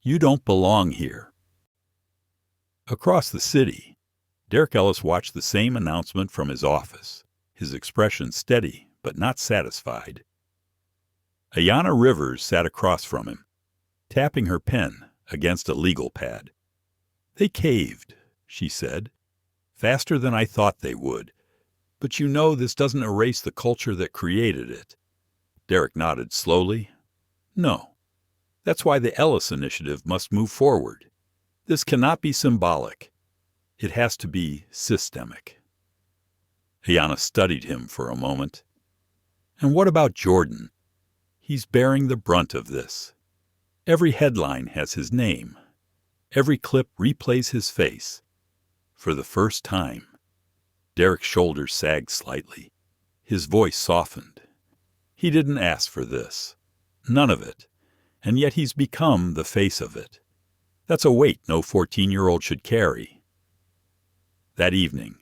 S1: "You don't belong here." Across the city, Derrick Ellis watched the same announcement from his office, his expression steady but not satisfied. Ayanna Rivers sat across from him, tapping her pen against a legal pad. "They caved," she said, "faster than I thought they would. But you know this doesn't erase the culture that created it." Derrick nodded slowly. "No. That's why the Ellis Initiative must move forward. This cannot be symbolic. It has to be systemic." Ayanna studied him for a moment. "And what about Jordan? He's bearing the brunt of this. Every headline has his name. Every clip replays his face. For the first time." Derrick's shoulders sagged slightly. His voice softened. "He didn't ask for this. None of it. And yet he's become the face of it. That's a weight no 14-year-old should carry." That evening,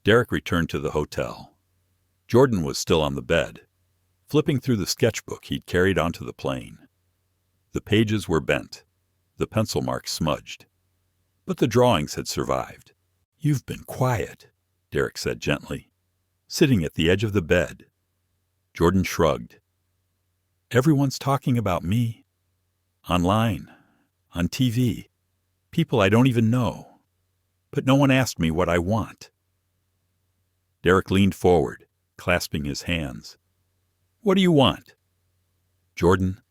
S1: Derrick returned to the hotel. Jordan was still on the bed, flipping through the sketchbook he'd carried onto the plane. The pages were bent, the pencil marks smudged, but the drawings had survived. "You've been quiet," Derrick said gently, sitting at the edge of the bed. Jordan shrugged. "Everyone's talking about me. Online, on TV, people I don't even know. But no one asked me what I want." Derrick leaned forward, clasping his hands. "What do you want?" "Jordan,"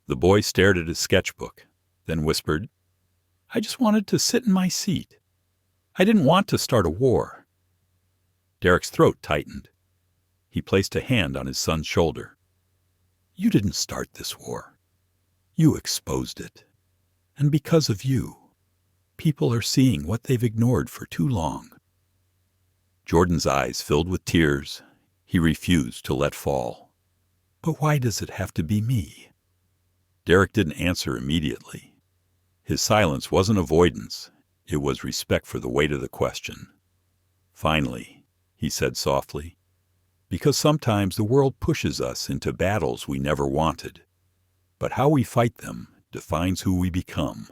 S1: the boy stared at his sketchbook, then whispered, "I just wanted to sit in my seat. I didn't want to start a war." Derrick's throat tightened. He placed a hand on his son's shoulder. "You didn't start this war. You exposed it. And because of you, people are seeing what they've ignored for too long." Jordan's eyes filled with tears. He refused to let fall. "But why does it have to be me?" Derrick didn't answer immediately. His silence wasn't avoidance. It was respect for the weight of the question. Finally, he said softly, "Because sometimes the world pushes us into battles we never wanted. But how we fight them defines who we become."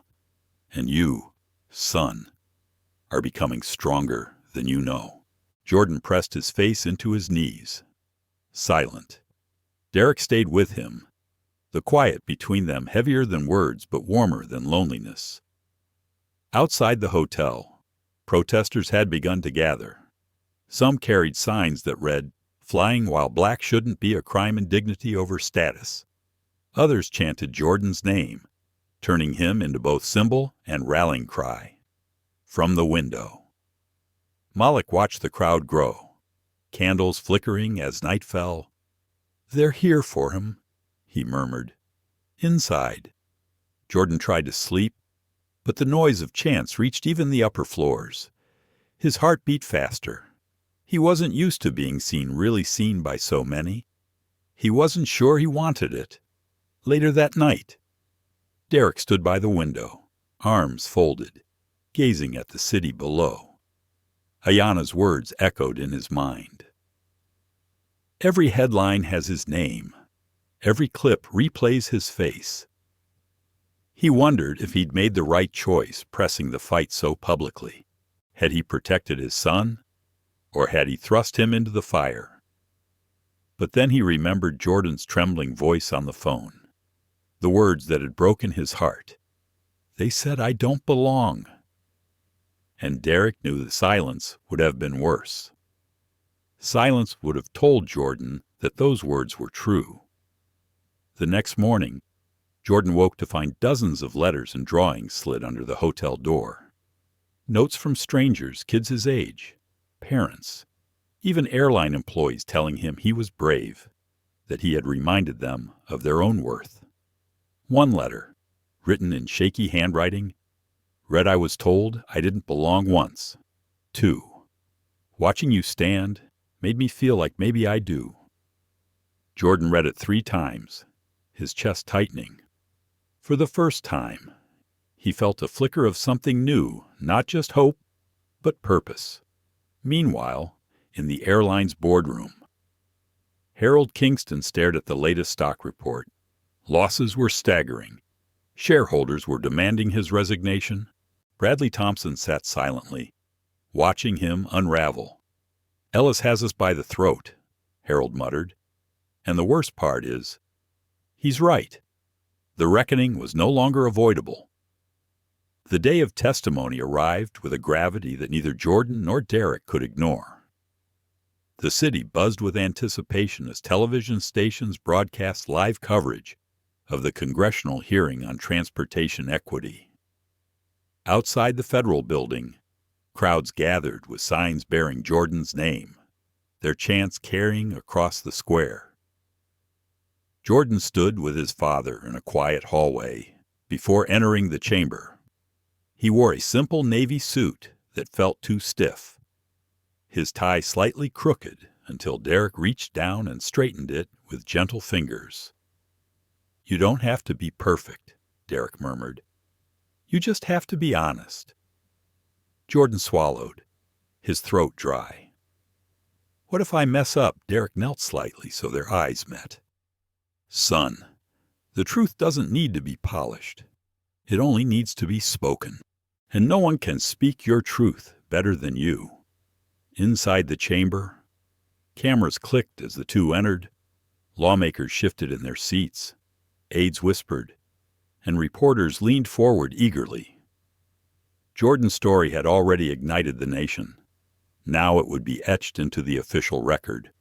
S1: And you, son, are becoming stronger than you know. Jordan pressed his face into his knees, silent. Derrick stayed with him, the quiet between them heavier than words but warmer than loneliness. Outside the hotel, protesters had begun to gather. Some carried signs that read, "Flying while black shouldn't be a crime and dignity over status." Others chanted Jordan's name, turning him into both symbol and rallying cry. From the window, Malik watched the crowd grow, candles flickering as night fell. "They're here for him," he murmured. Inside, Jordan tried to sleep, but the noise of chants reached even the upper floors. His heart beat faster. He wasn't used to being seen, really seen by so many. He wasn't sure he wanted it. Later that night, Derrick stood by the window, arms folded, gazing at the city below. Ayanna's words echoed in his mind. Every headline has his name. Every clip replays his face. He wondered if he'd made the right choice pressing the fight so publicly. Had he protected his son, or had he thrust him into the fire? But then he remembered Jordan's trembling voice on the phone, the words that had broken his heart. "They said I don't belong." And Derrick knew the silence would have been worse. Silence would have told Jordan that those words were true. The next morning, Jordan woke to find dozens of letters and drawings slid under the hotel door. Notes from strangers, kids his age, parents, even airline employees telling him he was brave, that he had reminded them of their own worth. One letter, written in shaky handwriting, read, "I was told I didn't belong once." 2. "Watching you stand made me feel like maybe I do." Jordan read it 3 times, his chest tightening. For the first time, he felt a flicker of something new, not just hope, but purpose. Meanwhile, in the airline's boardroom, Harold Kingston stared at the latest stock report. Losses were staggering. Shareholders were demanding his resignation. Bradley Thompson sat silently, watching him unravel. "Ellis has us by the throat," Harold muttered. "And the worst part is, he's right." The reckoning was no longer avoidable. The day of testimony arrived with a gravity that neither Jordan nor Derrick could ignore. The city buzzed with anticipation as television stations broadcast live coverage of the congressional hearing on transportation equity. Outside the federal building, crowds gathered with signs bearing Jordan's name, their chants carrying across the square. Jordan stood with his father in a quiet hallway before entering the chamber. He wore a simple navy suit that felt too stiff, his tie slightly crooked until Derrick reached down and straightened it with gentle fingers. "You don't have to be perfect," Derrick murmured. "You just have to be honest." Jordan swallowed, his throat dry. "What if I mess up?" Derrick knelt slightly so their eyes met. "Son, the truth doesn't need to be polished. It only needs to be spoken. And no one can speak your truth better than you." Inside the chamber, cameras clicked as the two entered. Lawmakers shifted in their seats. Aides whispered, and reporters leaned forward eagerly. Jordan's story had already ignited the nation. Now it would be etched into the official record.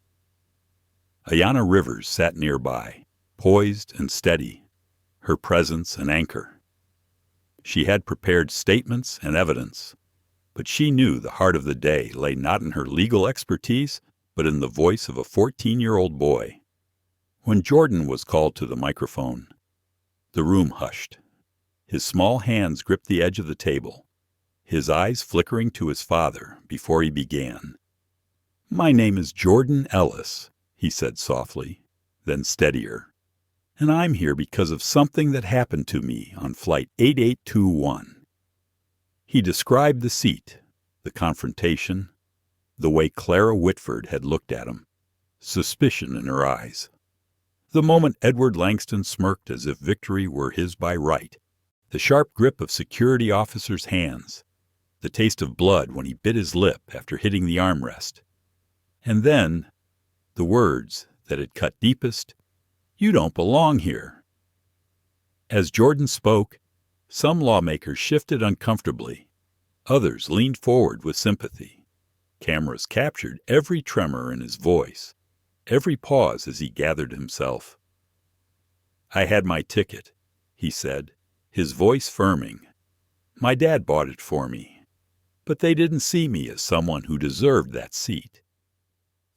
S1: Ayanna Rivers sat nearby, poised and steady, her presence an anchor. She had prepared statements and evidence, but she knew the heart of the day lay not in her legal expertise, but in the voice of a 14-year-old boy. When Jordan was called to the microphone, the room hushed. His small hands gripped the edge of the table, his eyes flickering to his father before he began. "My name is Jordan Ellis," he said softly, then steadier. "And I'm here because of something that happened to me on Flight 8821. He described the seat, the confrontation, the way Clara Whitford had looked at him, suspicion in her eyes. The moment Edward Langston smirked as if victory were his by right, The sharp grip of security officers' hands, the taste of blood when he bit his lip after hitting the armrest, and then the words that had cut deepest, "You don't belong here." As Jordan spoke, some lawmakers shifted uncomfortably. Others leaned forward with sympathy. Cameras captured every tremor in his voice, every pause as he gathered himself. "I had my ticket," he said, his voice firming. "My dad bought it for me. But they didn't see me as someone who deserved that seat.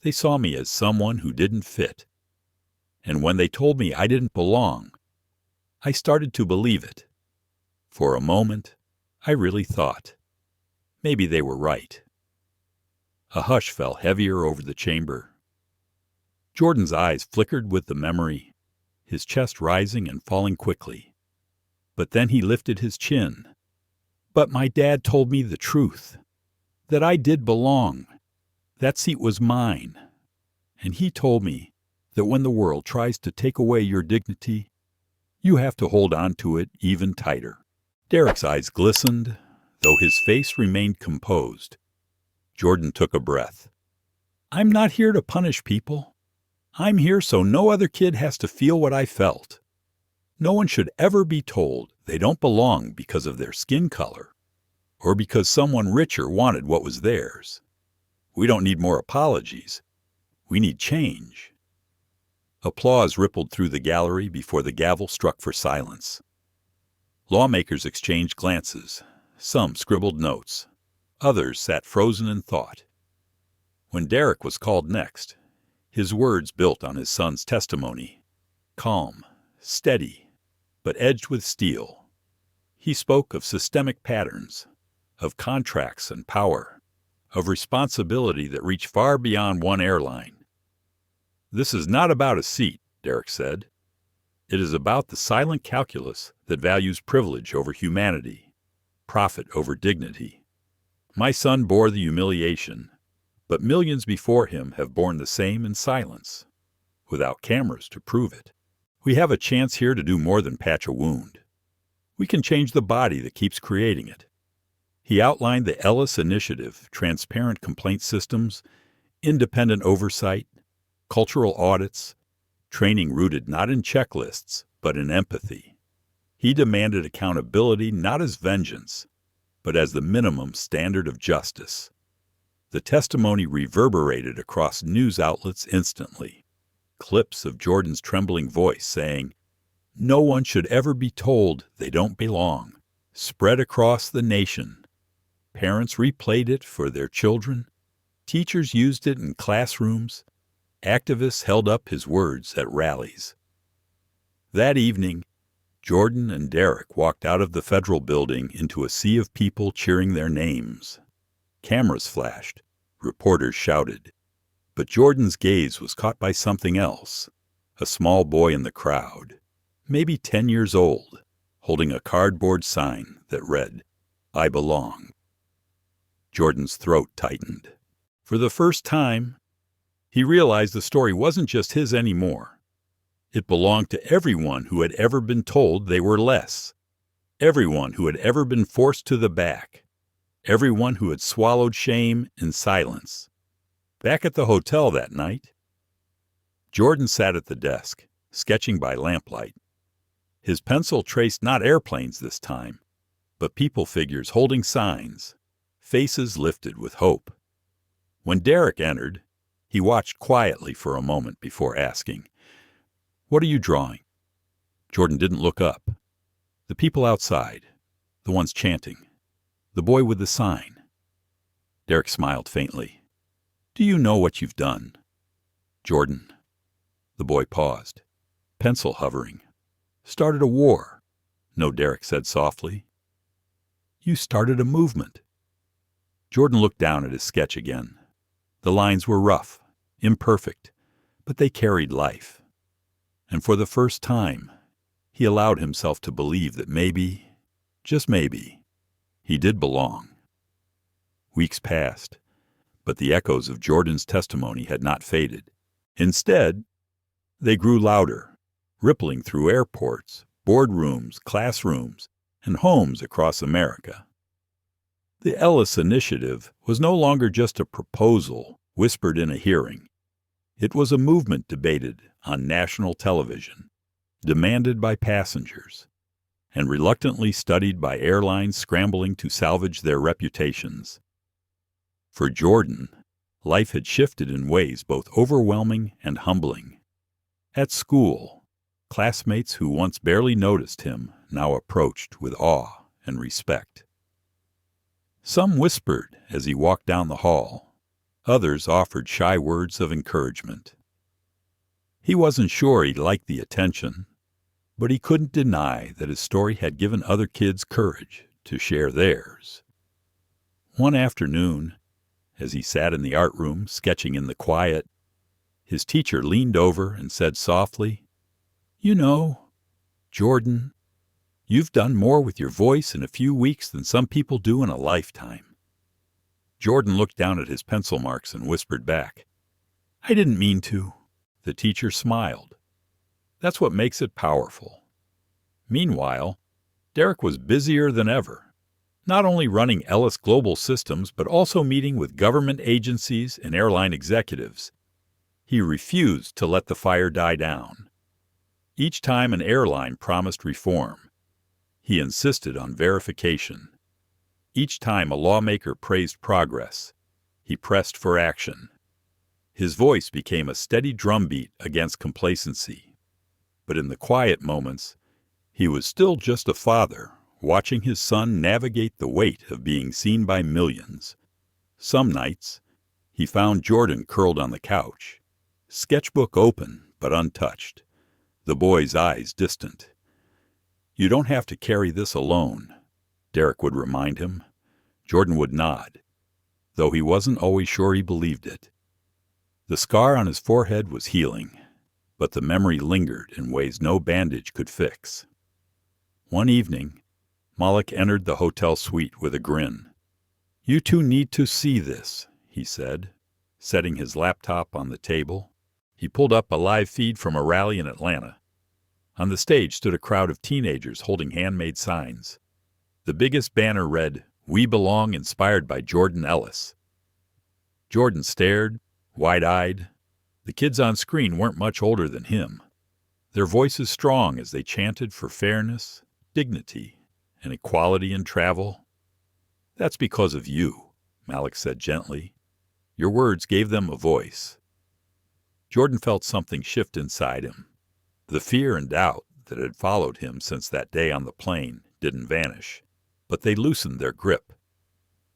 S1: They saw me as someone who didn't fit. And when they told me I didn't belong, I started to believe it. For a moment, I really thought, maybe they were right." A hush fell heavier over the chamber. Jordan's eyes flickered with the memory, his chest rising and falling quickly. But then he lifted his chin. "But my dad told me the truth, that I did belong. That seat was mine. And he told me that when the world tries to take away your dignity, you have to hold on to it even tighter." Derrick's eyes glistened, though his face remained composed. Jordan took a breath. "I'm not here to punish people. I'm here so no other kid has to feel what I felt. No one should ever be told they don't belong because of their skin color, or because someone richer wanted what was theirs. We don't need more apologies. We need change." Applause rippled through the gallery before the gavel struck for silence. Lawmakers exchanged glances. Some scribbled notes. Others sat frozen in thought. When Derrick was called next, his words built on his son's testimony. Calm, steady, but edged with steel. He spoke of systemic patterns, of contracts and power, of responsibility that reached far beyond one airline. "This is not about a seat," Derrick said. "It is about the silent calculus that values privilege over humanity, profit over dignity. My son bore the humiliation, but millions before him have borne the same in silence, without cameras to prove it. We have a chance here to do more than patch a wound. We can change the body that keeps creating it." He outlined the Ellis Initiative, transparent complaint systems, independent oversight, cultural audits, training rooted not in checklists, but in empathy. He demanded accountability not as vengeance, but as the minimum standard of justice. The testimony reverberated across news outlets instantly. Clips of Jordan's trembling voice saying, "No one should ever be told they don't belong," spread across the nation. Parents replayed it for their children. Teachers used it in classrooms. Activists held up his words at rallies. That evening, Jordan and Derrick walked out of the federal building into a sea of people cheering their names. Cameras flashed. Reporters shouted. But Jordan's gaze was caught by something else. A small boy in the crowd, maybe 10 years old, holding a cardboard sign that read, "I belong." Jordan's throat tightened. For the first time, he realized the story wasn't just his anymore. It belonged to everyone who had ever been told they were less, everyone who had ever been forced to the back, everyone who had swallowed shame in silence. Back at the hotel that night, Jordan sat at the desk, sketching by lamplight. His pencil traced not airplanes this time, but people figures holding signs, faces lifted with hope. When Derrick entered, he watched quietly for a moment before asking, "What are you drawing?" Jordan didn't look up. The people outside, the ones chanting, the boy with the sign. Derrick smiled faintly. "Do you know what you've done?" "Jordan." The boy paused, pencil hovering. "Started a war." "No," Derrick said softly. "You started a movement." Jordan looked down at his sketch again. The lines were rough, imperfect, but they carried life. And for the first time, he allowed himself to believe that maybe, just maybe, he did belong. Weeks passed, but the echoes of Jordan's testimony had not faded. Instead, they grew louder, rippling through airports, boardrooms, classrooms, and homes across America. The Ellis Initiative was no longer just a proposal whispered in a hearing. It was a movement debated on national television, demanded by passengers, and reluctantly studied by airlines scrambling to salvage their reputations. For Jordan, life had shifted in ways both overwhelming and humbling. At school, classmates who once barely noticed him now approached with awe and respect. Some whispered as he walked down the hall. Others offered shy words of encouragement. He wasn't sure he liked the attention, but he couldn't deny that his story had given other kids courage to share theirs. One afternoon, as he sat in the art room sketching in the quiet, his teacher leaned over and said softly, "You know, Jordan, you've done more with your voice in a few weeks than some people do in a lifetime." Jordan looked down at his pencil marks and whispered back, "I didn't mean to." The teacher smiled. That's what makes it powerful. Meanwhile, Derrick was busier than ever, not only running Ellis Global Systems, but also meeting with government agencies and airline executives. He refused to let the fire die down. Each time an airline promised reform, he insisted on verification. Each time a lawmaker praised progress, he pressed for action. His voice became a steady drumbeat against complacency. But in the quiet moments, he was still just a father, watching his son navigate the weight of being seen by millions. Some nights, he found Jordan curled on the couch, sketchbook open but untouched, the boy's eyes distant. "You don't have to carry this alone," Derrick would remind him. Jordan would nod, though he wasn't always sure he believed it. The scar on his forehead was healing, but the memory lingered in ways no bandage could fix. One evening, Malik entered the hotel suite with a grin. "You two need to see this," he said, setting his laptop on the table. He pulled up a live feed from a rally in Atlanta. On the stage stood a crowd of teenagers holding handmade signs. The biggest banner read, "We Belong," inspired by Jordan Ellis. Jordan stared, wide-eyed. The kids on screen weren't much older than him, their voices strong as they chanted for fairness, dignity, and equality in travel. "That's because of you," Malik said gently. "Your words gave them a voice." Jordan felt something shift inside him. The fear and doubt that had followed him since that day on the plane didn't vanish, but they loosened their grip.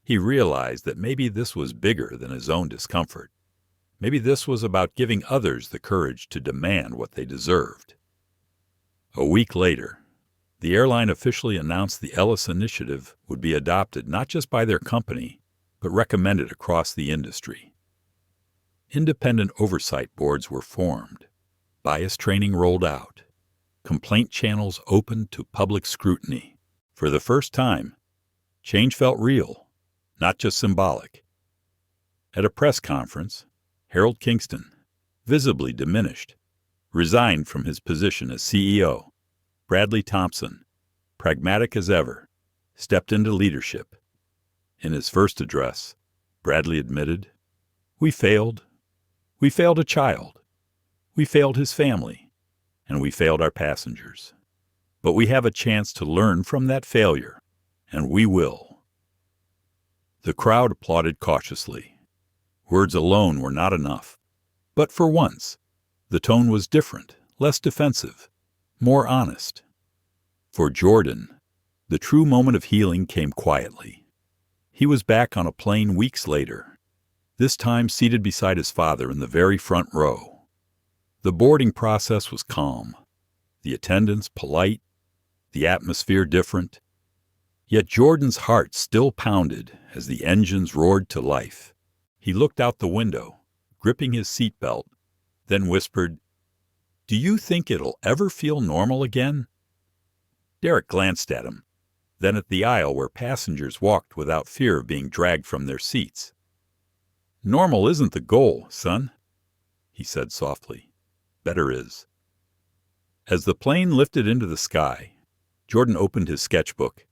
S1: He realized that maybe this was bigger than his own discomfort. Maybe this was about giving others the courage to demand what they deserved. A week later, the airline officially announced the Ellis Initiative would be adopted not just by their company, but recommended across the industry. Independent oversight boards were formed, bias training rolled out, complaint channels opened to public scrutiny. For the first time, change felt real, not just symbolic. At a press conference, Harold Kingston, visibly diminished, resigned from his position as CEO. Bradley Thompson, pragmatic as ever, stepped into leadership. In his first address, Bradley admitted, "We failed. We failed a child. We failed his family. And we failed our passengers. But we have a chance to learn from that failure, and we will." The crowd applauded cautiously. Words alone were not enough. But for once, the tone was different, less defensive, more honest. For Jordan, the true moment of healing came quietly. He was back on a plane weeks later, this time seated beside his father in the very front row. The boarding process was calm, the attendants polite, the atmosphere different. Yet Jordan's heart still pounded as the engines roared to life. He looked out the window, gripping his seatbelt, then whispered, "Do you think it'll ever feel normal again?" Derrick glanced at him, then at the aisle where passengers walked without fear of being dragged from their seats. "Normal isn't the goal, son," he said softly. "Better is." As the plane lifted into the sky, Jordan opened his sketchbook.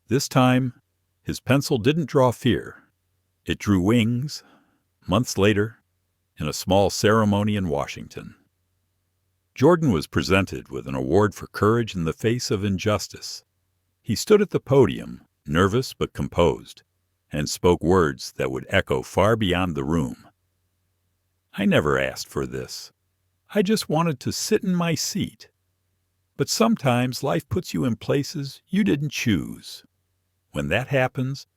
S1: This time, his pencil didn't draw fear. It drew wings, months later, in a small ceremony in Washington. Jordan was presented with an award for courage in the face of injustice. He stood at the podium, nervous but composed, and spoke words that would echo far beyond the room. "I never asked for this. I just wanted to sit in my seat. But sometimes life puts you in places you didn't choose. When that happens,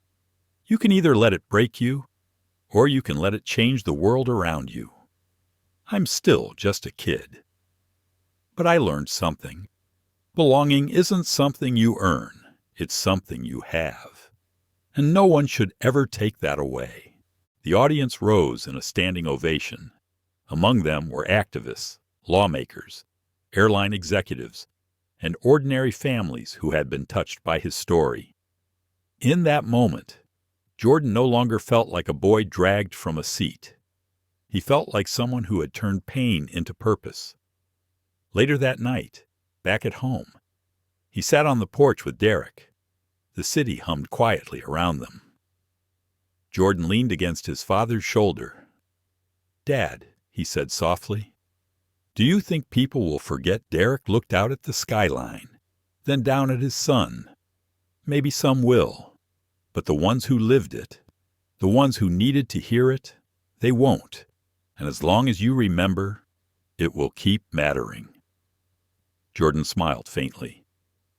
S1: you can either let it break you, or you can let it change the world around you. I'm still just a kid. But I learned something. Belonging isn't something you earn, it's something you have. And no one should ever take that away." The audience rose in a standing ovation. Among them were activists, lawmakers, airline executives, and ordinary families who had been touched by his story. In that moment, Jordan no longer felt like a boy dragged from a seat. He felt like someone who had turned pain into purpose. Later that night, back at home, he sat on the porch with Derrick. The city hummed quietly around them. Jordan leaned against his father's shoulder. "Dad," he said softly, "do you think people will forget Derrick looked out at the skyline, then down at his son? Maybe some will. But the ones who lived it, the ones who needed to hear it, they won't. And as long as you remember, it will keep mattering." Jordan smiled faintly,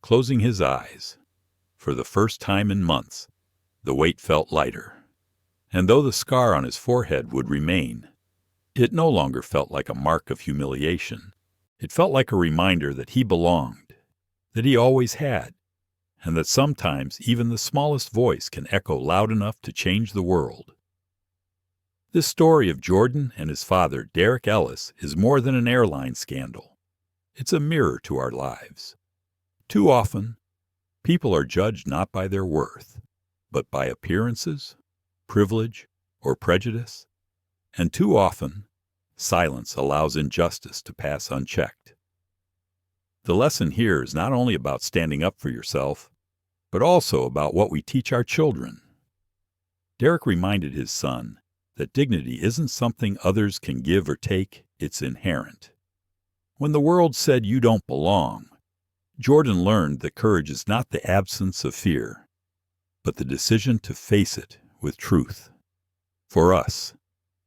S1: closing his eyes. For the first time in months, the weight felt lighter. And though the scar on his forehead would remain, it no longer felt like a mark of humiliation. It felt like a reminder that he belonged, that he always had, and that sometimes even the smallest voice can echo loud enough to change the world. This story of Jordan and his father, Derrick Ellis, is more than an airline scandal. It's a mirror to our lives. Too often, people are judged not by their worth, but by appearances, privilege, or prejudice. And too often, silence allows injustice to pass unchecked. The lesson here is not only about standing up for yourself, but also about what we teach our children. Derrick reminded his son that dignity isn't something others can give or take, it's inherent. When the world said you don't belong, Jordan learned that courage is not the absence of fear, but the decision to face it with truth. For us,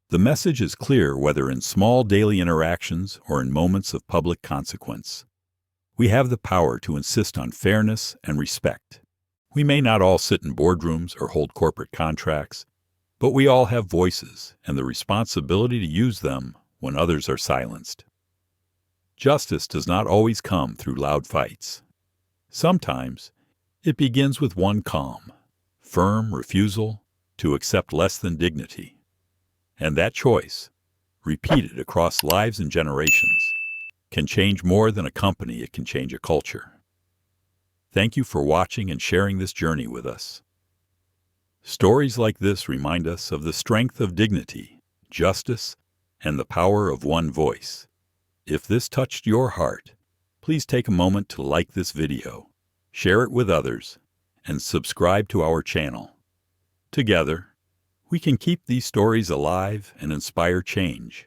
S1: the message is clear whether in small daily interactions or in moments of public consequence. We have the power to insist on fairness and respect. We may not all sit in boardrooms or hold corporate contracts, but we all have voices and the responsibility to use them when others are silenced. Justice does not always come through loud fights. Sometimes it begins with one calm, firm refusal to accept less than dignity. And that choice, repeated across lives and generations, can change more than a company, it can change a culture. Thank you for watching and sharing this journey with us. Stories like this remind us of the strength of dignity, justice, and the power of one voice. If this touched your heart, please take a moment to like this video, share it with others, and subscribe to our channel. Together, we can keep these stories alive and inspire change.